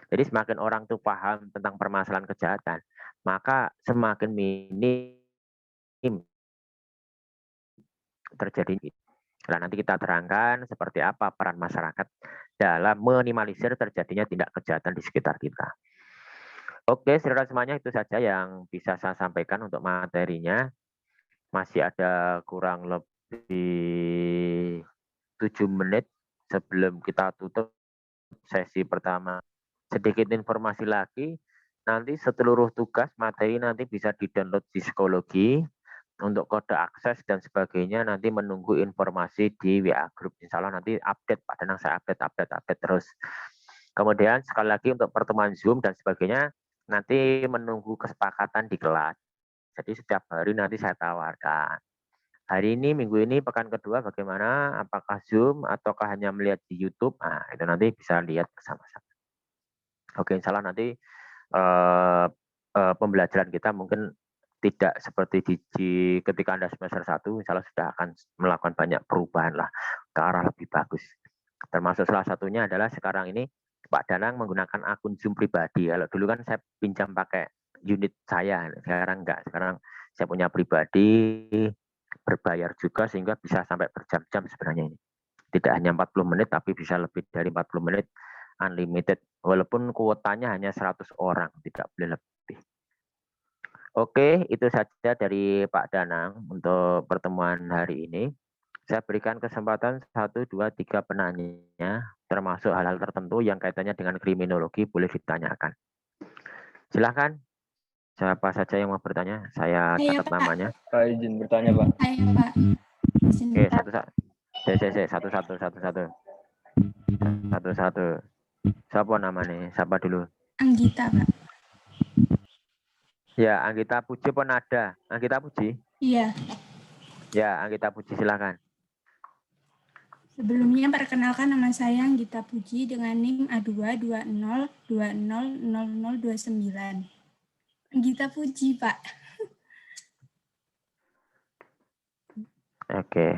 Jadi semakin orang itu paham tentang permasalahan kejahatan, maka semakin minim terjadi. Nah, nanti kita terangkan seperti apa peran masyarakat dalam minimalisir terjadinya tindak kejahatan di sekitar kita. Oke, saudara semuanya, itu saja yang bisa saya sampaikan untuk materinya. Masih ada kurang lebih 7 menit sebelum kita tutup sesi pertama. Sedikit informasi lagi, nanti seluruh tugas materi nanti bisa di-download di psikologi untuk kode akses dan sebagainya, nanti menunggu informasi di WA Group. Insya Allah nanti update, Pak Danang, saya update terus. Kemudian sekali lagi untuk pertemuan Zoom dan sebagainya, nanti menunggu kesepakatan di kelas. Jadi setiap hari nanti saya tawarkan. Hari ini, minggu ini, pekan kedua bagaimana? Apakah Zoom ataukah hanya melihat di YouTube? Nah, itu nanti bisa lihat bersama-sama. Oke, insya Allah nanti pembelajaran kita mungkin tidak seperti ketika Anda semester 1, insya Allah sudah akan melakukan banyak perubahan lah ke arah lebih bagus. Termasuk salah satunya adalah sekarang ini Pak Danang menggunakan akun Zoom pribadi. Kalau dulu kan saya pinjam pakai unit saya, sekarang enggak. Sekarang saya punya pribadi, berbayar juga sehingga bisa sampai berjam-jam sebenarnya ini. Tidak hanya 40 menit tapi bisa lebih dari 40 menit unlimited. Walaupun kuotanya hanya 100 orang, tidak boleh lebih. Oke, itu saja dari Pak Danang untuk pertemuan hari ini. Saya berikan kesempatan 1, 2, 3 penanya, termasuk hal-hal tertentu yang kaitannya dengan kriminologi boleh ditanyakan. Silahkan, siapa saja yang mau bertanya, saya catat namanya. Pak, izin bertanya, Pak. Ayo, Pak. Oke, satu-satu. Siapa namanya? Siapa dulu? Anggita, Pak. Ya, Anggita Puji pun ada. Anggita Puji? Iya. Ya, Anggita Puji, silakan. Sebelumnya perkenalkan, nama saya Anggita Puji dengan NIM A220200029. Anggita Puji, Pak. Oke.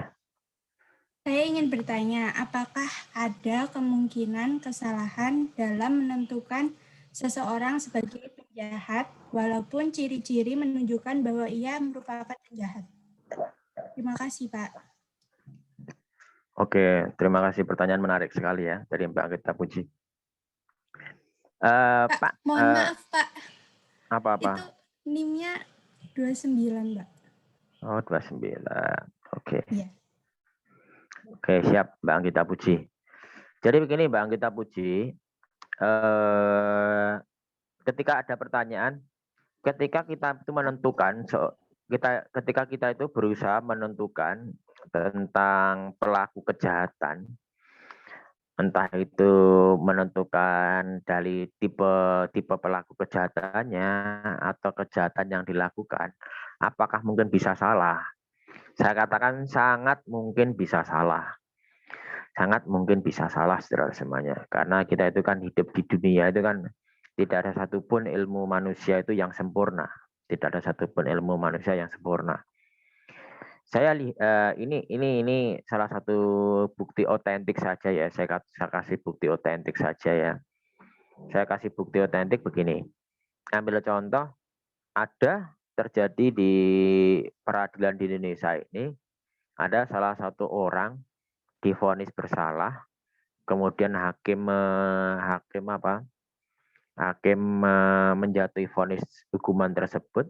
Saya ingin bertanya, apakah ada kemungkinan kesalahan dalam menentukan seseorang sebagai penjahat walaupun ciri-ciri menunjukkan bahwa ia merupakan penjahat? Terima kasih, Pak. Oke, terima kasih, pertanyaan menarik sekali ya dari Mbak Anggita Puji. Pak, mohon maaf, Pak. Apa-apa? Itu NIM-nya 29, Mbak. Oh, 29. Oke. Iya. Oke, siap Mbak Anggita Puji. Jadi begini Mbak Anggita Puji, ketika ada pertanyaan, ketika kita itu menentukan, ketika kita itu berusaha menentukan tentang pelaku kejahatan, entah itu menentukan dari tipe pelaku kejahatannya atau kejahatan yang dilakukan, apakah mungkin bisa salah? Saya katakan sangat mungkin bisa salah. Sangat mungkin bisa salah, saudara semuanya. Karena kita itu kan hidup di dunia itu kan tidak ada satupun ilmu manusia itu yang sempurna. Tidak ada satupun ilmu manusia yang sempurna. Saya ini salah satu bukti otentik saja ya. Saya kasih bukti otentik saja ya. Saya kasih bukti otentik begini. Ambil contoh, ada terjadi di peradilan di Indonesia ini, ada salah satu orang divonis bersalah, kemudian hakim menjatuhi vonis hukuman tersebut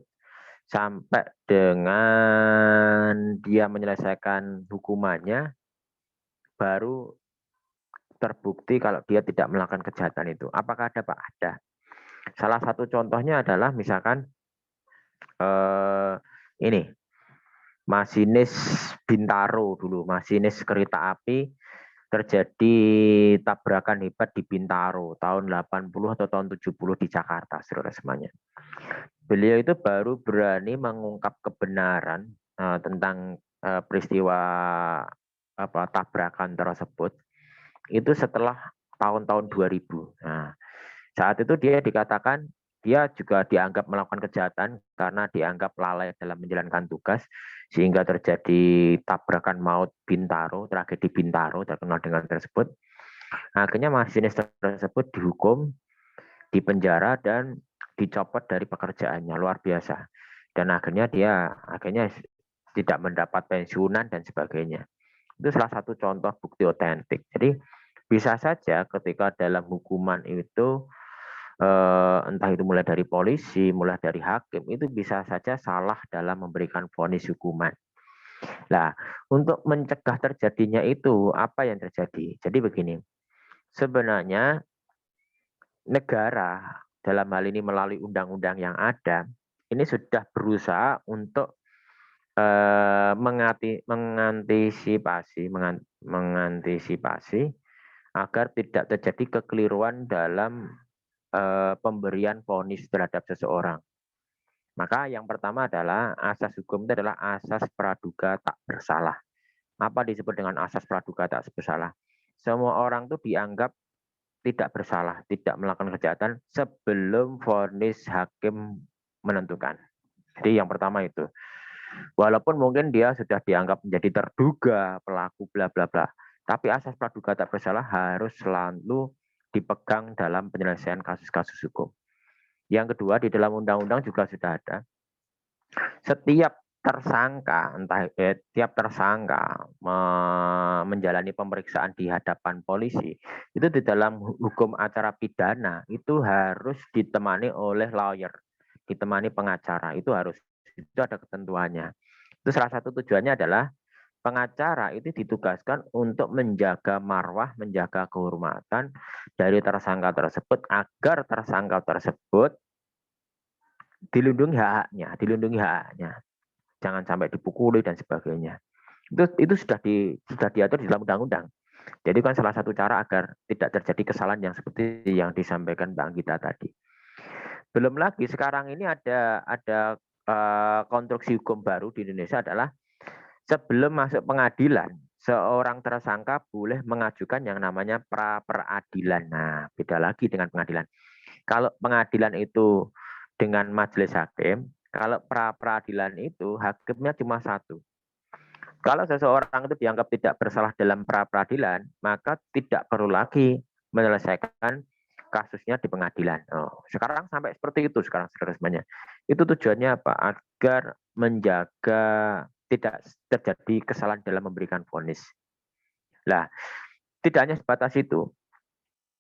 sampai dengan dia menyelesaikan hukumannya, baru terbukti kalau dia tidak melakukan kejahatan itu. Apakah ada, Pak? Ada. Salah satu contohnya adalah misalkan ini masinis Bintaro dulu, masinis kereta api terjadi tabrakan hebat di Bintaro tahun 80 atau tahun 70 di Jakarta, saudara semuanya. Beliau itu baru berani mengungkap kebenaran tentang peristiwa tabrakan tersebut itu setelah tahun-tahun 2000. Nah, saat itu dia dikatakan dia juga dianggap melakukan kejahatan karena dianggap lalai dalam menjalankan tugas sehingga terjadi tabrakan maut Bintaro, tragedi Bintaro terkenal dengan tersebut. Akhirnya masinis tersebut dihukum, dipenjara dan dicopot dari pekerjaannya, luar biasa. Dan akhirnya dia tidak mendapat pensiunan dan sebagainya. Itu salah satu contoh bukti otentik. Jadi bisa saja ketika dalam hukuman itu entah itu mulai dari polisi, mulai dari hakim, itu bisa saja salah dalam memberikan vonis hukuman. Nah, untuk mencegah terjadinya itu, apa yang terjadi? Jadi begini, sebenarnya negara dalam hal ini melalui undang-undang yang ada, ini sudah berusaha untuk mengantisipasi agar tidak terjadi kekeliruan dalam pemberian vonis terhadap seseorang. Maka yang pertama adalah asas hukum itu adalah asas praduga tak bersalah. Apa disebut dengan asas praduga tak bersalah? Semua orang itu dianggap tidak bersalah, tidak melakukan kejahatan sebelum vonis hakim menentukan. Jadi yang pertama itu. Walaupun mungkin dia sudah dianggap menjadi terduga pelaku bla bla bla, tapi asas praduga tak bersalah harus selalu dipegang dalam penyelesaian kasus-kasus hukum. Yang kedua, di dalam undang-undang juga sudah ada. Setiap tersangka, tiap tersangka menjalani pemeriksaan di hadapan polisi, itu di dalam hukum acara pidana itu harus ditemani oleh lawyer, ditemani pengacara, itu ada ketentuannya. Itu salah satu tujuannya adalah pengacara itu ditugaskan untuk menjaga marwah, menjaga kehormatan dari tersangka tersebut agar tersangka tersebut dilindungi haknya, jangan sampai dipukuli dan sebagainya. Itu sudah diatur di dalam undang-undang. Jadi kan salah satu cara agar tidak terjadi kesalahan yang seperti yang disampaikan Mbak Anggita tadi. Belum lagi sekarang ini ada konstruksi hukum baru di Indonesia adalah sebelum masuk pengadilan, seorang tersangka boleh mengajukan yang namanya pra-peradilan. Nah, beda lagi dengan pengadilan. Kalau pengadilan itu dengan majelis hakim, kalau pra-peradilan itu hakimnya cuma satu. Kalau seseorang itu dianggap tidak bersalah dalam pra-peradilan, maka tidak perlu lagi menyelesaikan kasusnya di pengadilan. Sekarang sampai seperti itu sekarang sebenarnya. Itu tujuannya apa? Agar menjaga tidak terjadi kesalahan dalam memberikan vonis. Nah, tidak hanya sebatas itu.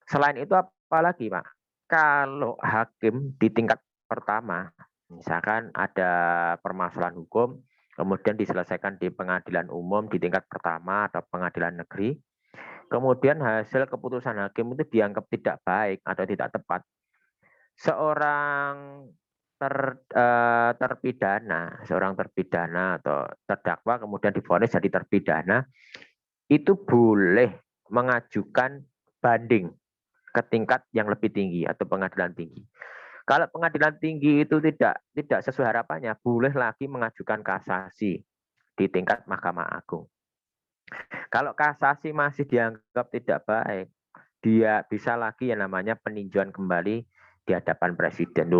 Selain itu apa lagi, Pak? Kalau hakim di tingkat pertama, misalkan ada permasalahan hukum, kemudian diselesaikan di pengadilan umum di tingkat pertama atau pengadilan negeri, kemudian hasil keputusan hakim itu dianggap tidak baik atau tidak tepat, seorang terpidana atau terdakwa kemudian divonis jadi terpidana, itu boleh mengajukan banding ke tingkat yang lebih tinggi atau pengadilan tinggi. Kalau pengadilan tinggi itu tidak sesuai harapannya, boleh lagi mengajukan kasasi di tingkat Mahkamah Agung. Kalau kasasi masih dianggap tidak baik, dia bisa lagi yang namanya peninjauan kembali di hadapan presiden.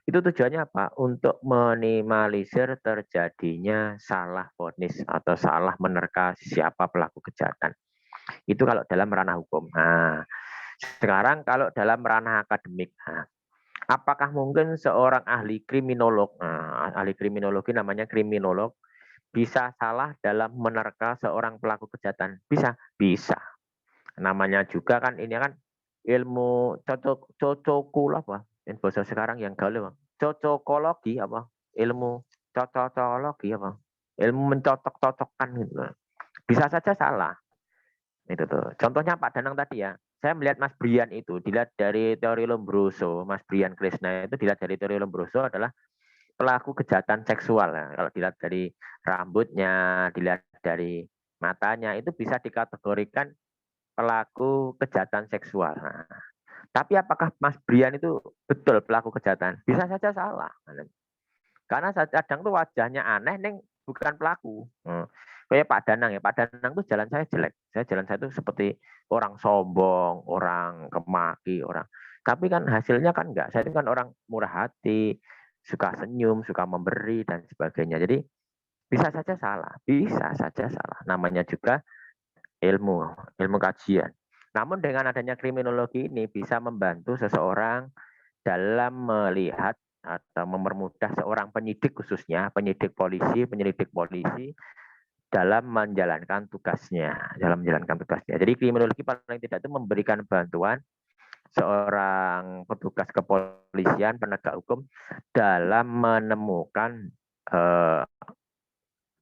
Itu tujuannya apa? Untuk minimalisir terjadinya salah vonis atau salah menerka siapa pelaku kejahatan. Itu kalau dalam ranah hukum. Nah, sekarang kalau dalam ranah akademik, apakah mungkin seorang ahli kriminolog, ahli kriminologi namanya kriminolog, bisa salah dalam menerka seorang pelaku kejahatan? Bisa. Namanya juga kan ini kan ilmu cocokologi apa? Bahasa sekarang yang gaul, cocokologi apa? Ilmu cocokologi apa? Ilmu mencocok-cocokkan gitu. Bisa saja salah. Itu tuh. Contohnya Pak Danang tadi ya. Saya melihat Mas Brian itu dilihat dari teori Lombroso, Mas Brian Krishna itu dilihat dari teori Lombroso adalah pelaku kejahatan seksual. Ya. Kalau dilihat dari rambutnya, dilihat dari matanya, itu bisa dikategorikan pelaku kejahatan seksual. Nah, tapi apakah Mas Brian itu betul pelaku kejahatan? Bisa saja salah. Karena kadang tuh wajahnya aneh, neng bukan pelaku. Kayak Pak Danang ya, Pak Danang tuh jalan saya jelek. Jalan saya tuh seperti orang sombong, orang kemaki, orang. Tapi kan hasilnya kan enggak. Saya itu kan orang murah hati, suka senyum, suka memberi dan sebagainya. Jadi bisa saja salah, bisa saja salah. Namanya juga ilmu, ilmu kajian. Namun dengan adanya kriminologi ini bisa membantu seseorang dalam melihat atau mempermudah seorang penyidik khususnya penyidik polisi dalam menjalankan tugasnya Jadi kriminologi paling tidak itu memberikan bantuan seorang petugas kepolisian penegak hukum dalam menemukan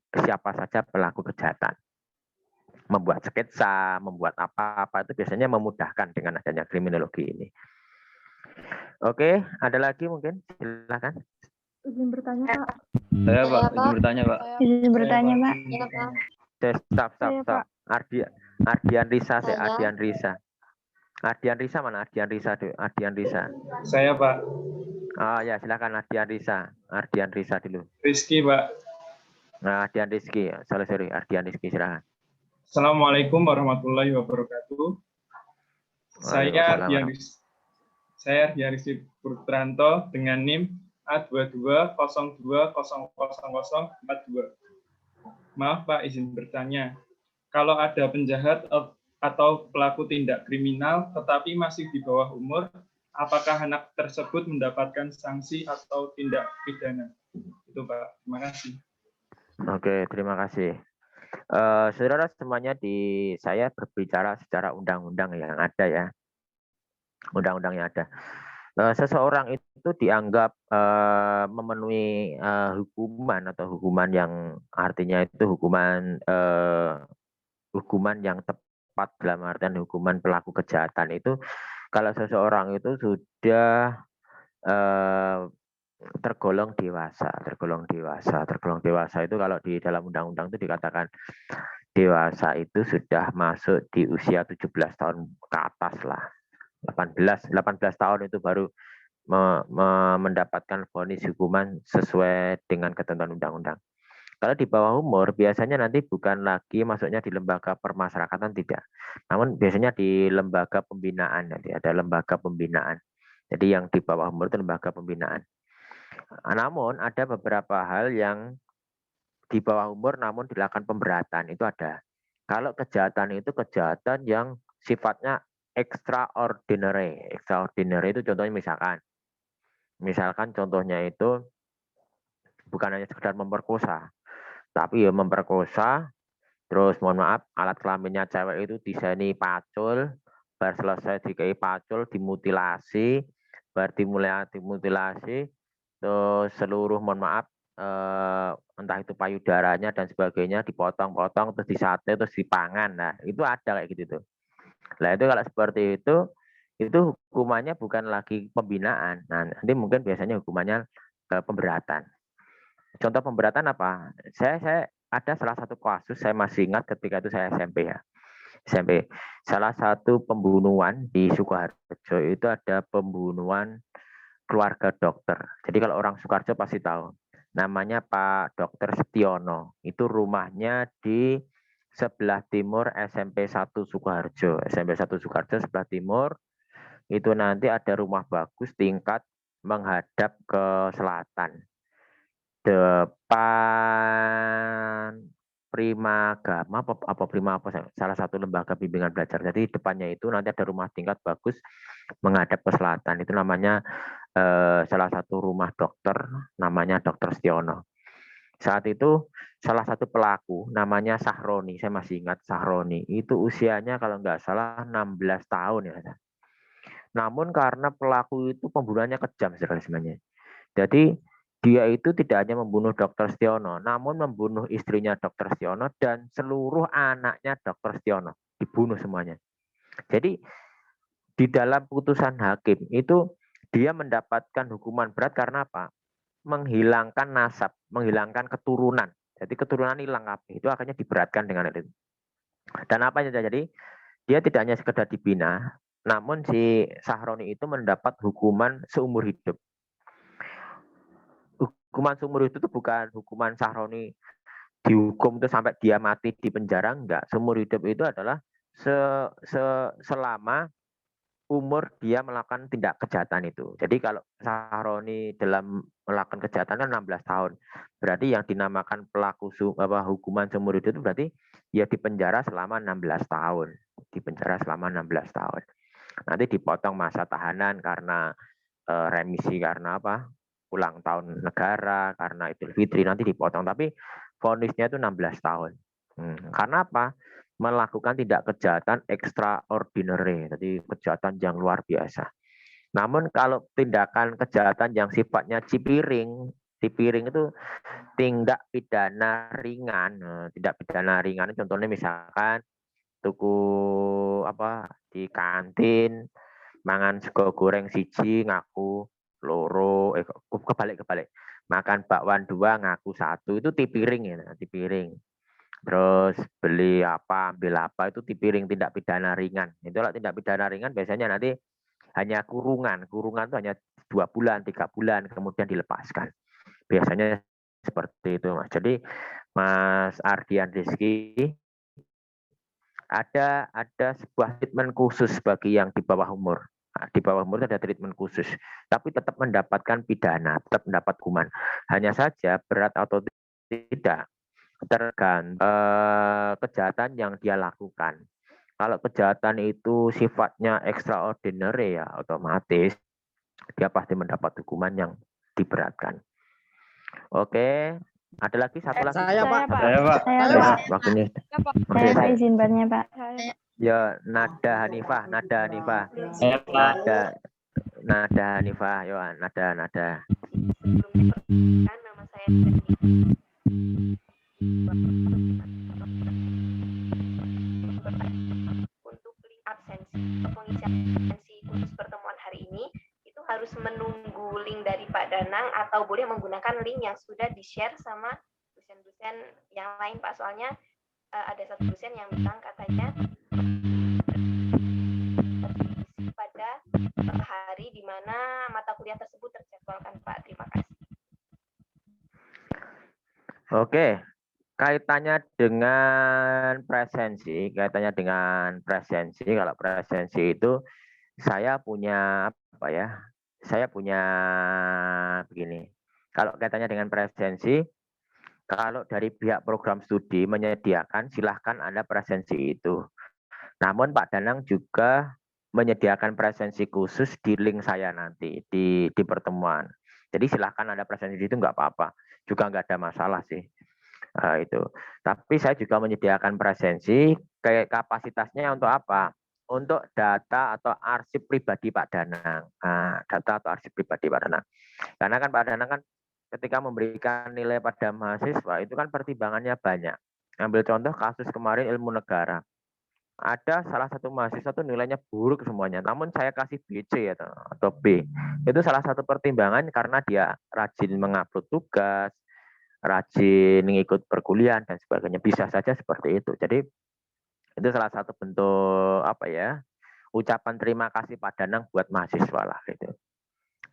siapa saja pelaku kejahatan, membuat sketsa, membuat apa-apa itu biasanya memudahkan dengan adanya kriminologi ini. Oke, ada lagi mungkin? Silakan. Izin bertanya, Pak. Saya, Pak. Izin bertanya, Pak. Izin bertanya, Pak. Iya, Pak. Stop. Ardian Risa, Saya. Ardian Risa. Ardian Risa mana? Ardian Risa, Ardian Risa. Saya, Pak. Oh ya, silakan Ardian Risa. Ardian Risa dulu. Rizky, Pak. Nah, Ardian Rizky. Sorry, Ardian Rizky, silakan. Assalamualaikum warahmatullahi wabarakatuh. Saya Ardian Rizky Putranto dengan NIM A2202000042. Maaf Pak, izin bertanya. Kalau ada penjahat atau pelaku tindak kriminal tetapi masih di bawah umur, apakah anak tersebut mendapatkan sanksi atau tindak pidana? Itu Pak, terima kasih. Oke, terima kasih. Saudara semuanya saya berbicara secara undang-undang yang ada ya. Undang-undang yang ada. Seseorang itu dianggap memenuhi hukuman atau hukuman yang artinya itu hukuman yang tepat dalam artian hukuman pelaku kejahatan itu kalau seseorang itu sudah tergolong dewasa itu kalau di dalam undang-undang itu dikatakan dewasa itu sudah masuk di usia 17 tahun ke atas lah. 18 tahun itu baru mendapatkan vonis hukuman sesuai dengan ketentuan undang-undang. Kalau di bawah umur biasanya nanti bukan lagi masuknya di lembaga permasyarakatan tidak. Namun biasanya di lembaga pembinaan, nanti ada lembaga pembinaan. Jadi yang di bawah umur itu lembaga pembinaan. Namun ada beberapa hal yang di bawah umur namun dilakukan pemberatan itu ada. Kalau kejahatan itu kejahatan yang sifatnya extraordinary. Extraordinary itu contohnya misalkan contohnya itu bukan hanya sekedar memperkosa, tapi ya memperkosa, terus mohon maaf alat kelaminnya cewek itu disaini pacul, baru selesai dikai pacul, dimutilasi, baru dimutilasi, terus seluruh mohon maaf entah itu payudaranya dan sebagainya dipotong-potong, terus disate, terus dipangan. Nah itu ada kayak gitu tuh. Nah itu kalau seperti itu hukumannya bukan lagi pembinaan. Nah nanti mungkin biasanya hukumannya pemberatan. Contoh pemberatan apa? Saya ada salah satu kasus saya masih ingat ketika itu saya SMP ya. SMP. Salah satu pembunuhan di Sukoharjo itu ada pembunuhan keluarga dokter. Jadi kalau orang Sukoharjo pasti tahu. Namanya Pak Dokter Setiono. Itu rumahnya di sebelah timur SMP 1 Sukoharjo. SMP 1 Sukoharjo sebelah timur. Itu nanti ada rumah bagus tingkat menghadap ke selatan. Depan Prima Agama apa Prima apa salah satu lembaga bimbingan belajar. Jadi depannya itu nanti ada rumah tingkat bagus menghadap ke selatan. Itu namanya salah satu rumah dokter namanya Dokter Setiono. Saat itu salah satu pelaku namanya Sahroni, saya masih ingat Sahroni. Itu usianya kalau nggak salah 16 tahun ya. Namun karena pelaku itu pembunuhannya kejam sebenarnya. Jadi dia itu tidak hanya membunuh Dokter Setiono, namun membunuh istrinya Dokter Setiono dan seluruh anaknya Dokter Setiono. dibunuh semuanya. Jadi di dalam putusan hakim itu dia mendapatkan hukuman berat karena apa? Menghilangkan nasab, menghilangkan keturunan. Jadi keturunan hilang kabeh. Itu akhirnya diberatkan dengan itu. Dan apa yang terjadi? Dia tidak hanya sekedar dibina, namun si Sahroni itu mendapat hukuman seumur hidup. Hukuman seumur hidup itu bukan hukuman Sahroni dihukum itu sampai dia mati di penjara, enggak. Seumur hidup itu adalah selama umur dia melakukan tindak kejahatan itu. Jadi kalau Sahroni dalam melakukan kejahatan kan 16 tahun. Berarti yang dinamakan pelaku hukuman seumur hidup itu berarti ya dipenjara selama 16 tahun. Dipenjara selama 16 tahun. Nanti dipotong masa tahanan karena remisi karena apa? Ulang tahun negara, karena Idul Fitri nanti dipotong. Tapi vonisnya itu 16 tahun. Karena apa? Melakukan tindak kejahatan extraordinary, jadi kejahatan yang luar biasa. Namun kalau tindakan kejahatan yang sifatnya cipiring itu tindak pidana ringan. Tindak pidana ringan contohnya misalkan tuku apa di kantin, mangan sego goreng siji ngaku loro, kebalik. Makan bakwan 2 ngaku 1, itu tipiring ya, tipiring. Terus beli apa, ambil apa, itu tipiring tindak pidana ringan. Itulah tindak pidana ringan biasanya nanti hanya kurungan. Kurungan itu hanya 2 bulan, 3 bulan, kemudian dilepaskan. Biasanya seperti itu, Mas. Jadi Mas Ardian Rizky, ada sebuah treatment khusus bagi yang di bawah umur. Di bawah umur itu ada treatment khusus. Tapi tetap mendapatkan pidana, tetap mendapat hukuman. Hanya saja berat atau tidak tergantung kejahatan yang dia lakukan. Kalau kejahatan itu sifatnya extraordinary ya otomatis dia pasti mendapat hukuman yang diberatkan. Oke, ada lagi satu lagi. Saya, Pak. Waktunya. Saya Pak izin bertanya Pak. Ya, Nada Hanifah. Nada Hanifah. Yo, Nada. Nama saya untuk link absensi pengisian absensi khusus pertemuan hari ini itu harus menunggu link dari Pak Danang atau boleh menggunakan link yang sudah di-share sama dosen-dosen yang lain Pak, soalnya ada satu dosen yang bilang katanya pada hari di mana mata kuliah tersebut terjadwalkan Pak. Terima kasih. Oke, kaitannya dengan presensi, kalau presensi itu saya punya apa ya? Saya punya begini. Kalau kaitannya dengan presensi, kalau dari pihak program studi menyediakan, silahkan Anda presensi itu. Namun Pak Danang juga menyediakan presensi khusus di link saya nanti di pertemuan. Jadi silahkan Anda presensi itu nggak apa-apa, juga nggak ada masalah sih. Itu. Tapi saya juga menyediakan presensi, kayak kapasitasnya untuk apa? Untuk data atau arsip pribadi Pak Danang. Data atau arsip pribadi Pak Danang. Karena kan Pak Danang kan ketika memberikan nilai pada mahasiswa itu kan pertimbangannya banyak. Ambil contoh kasus kemarin ilmu negara. Ada salah satu mahasiswa itu nilainya buruk semuanya, namun saya kasih BC atau B. Itu salah satu pertimbangan karena dia rajin mengupload tugas, rajin mengikut perkuliahan dan sebagainya. Bisa saja seperti itu. Jadi itu salah satu bentuk apa ya, ucapan terima kasih Pak Danang buat mahasiswa lah gitu.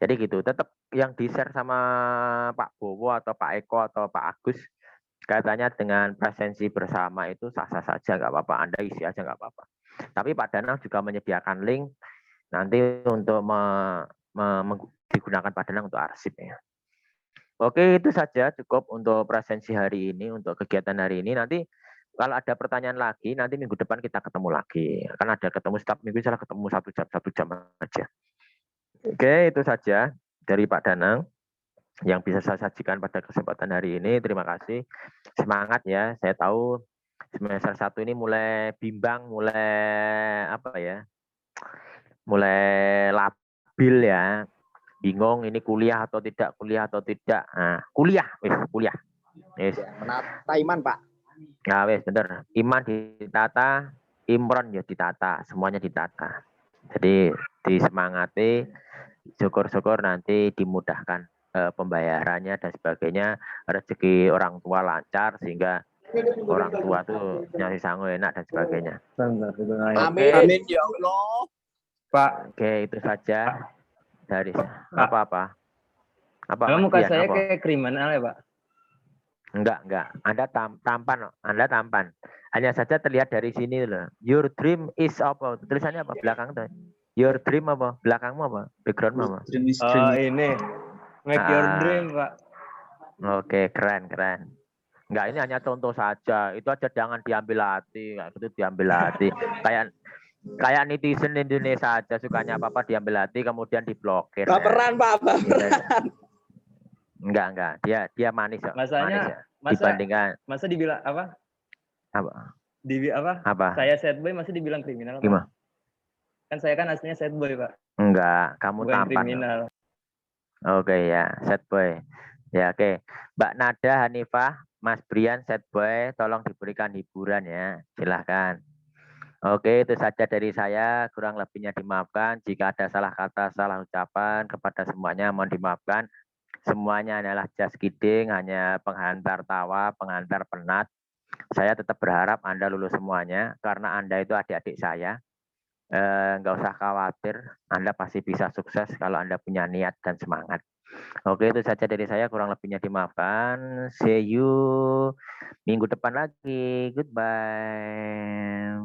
Jadi gitu, tetap yang di-share sama Pak Bowo atau Pak Eko atau Pak Agus katanya dengan presensi bersama itu sah-sah saja, nggak apa-apa. Anda isi aja nggak apa-apa. Tapi Pak Danang juga menyediakan link nanti untuk digunakan Pak Danang untuk arsipnya. Oke, itu saja cukup untuk presensi hari ini, untuk kegiatan hari ini. Nanti kalau ada pertanyaan lagi, nanti minggu depan kita ketemu lagi. Kan ada ketemu setiap minggu, salah ketemu 1 jam aja. Oke, itu saja dari Pak Danang yang bisa saya sajikan pada kesempatan hari ini. Terima kasih. Semangat ya. Saya tahu semester 1 ini mulai bimbang, mulai apa ya? Mulai labil ya. Bingung ini kuliah atau tidak. Nah, kuliah. Yes. Menata iman, Pak. Nah, wes bener. Iman ditata, Imron ya ditata, semuanya ditata. Jadi disemangati, syukur-syukur nanti dimudahkan pembayarannya dan sebagainya, rezeki orang tua lancar sehingga orang tua tuh nyari sangu enak dan sebagainya. Amin ya Allah. Pak, Oke, itu saja dari apa? muka Ian, saya apa? kayak kriminal ya, Pak? Enggak. Anda tampan, Anda tampan. Hanya saja terlihat dari sini loh. Your dream is apa? Tulisannya apa? Belakang tuh. Your dream apa? Belakangmu apa? Backgroundmu apa? Oh, ini. Make your dream, Pak. Oke, keren. Enggak, ini hanya contoh saja. Itu aja jangan diambil hati. Kayak gitu diambil hati. Kayak netizen Indonesia aja sukanya apa-apa diambil hati kemudian diblokir. Baperan, Pak, baperan. Enggak. Dia manis kok. Masanya, Manis ya. Dibandingkan masa dibilang apa? apa? Apa? Saya sad boy masih dibilang kriminal, Pak? Gimana? Kan saya kan aslinya sad boy, Pak. Enggak, kamu Bukan tampan. kriminal. Oke ya, sad boy. Ya oke. Mbak Nada, Hanifah, Mas Brian, sad boy, tolong diberikan hiburan ya. Silahkan. Oke, itu saja dari saya. Kurang lebihnya dimaafkan. Jika ada salah kata, salah ucapan, kepada semuanya mohon dimaafkan. Semuanya adalah just kidding, hanya penghantar tawa, penghantar penat. Saya tetap berharap Anda lulus semuanya, karena Anda itu adik-adik saya. Nggak usah khawatir, Anda pasti bisa sukses kalau Anda punya niat dan semangat. Oke, itu saja dari saya, kurang lebihnya dimaafkan. See you minggu depan lagi. Goodbye.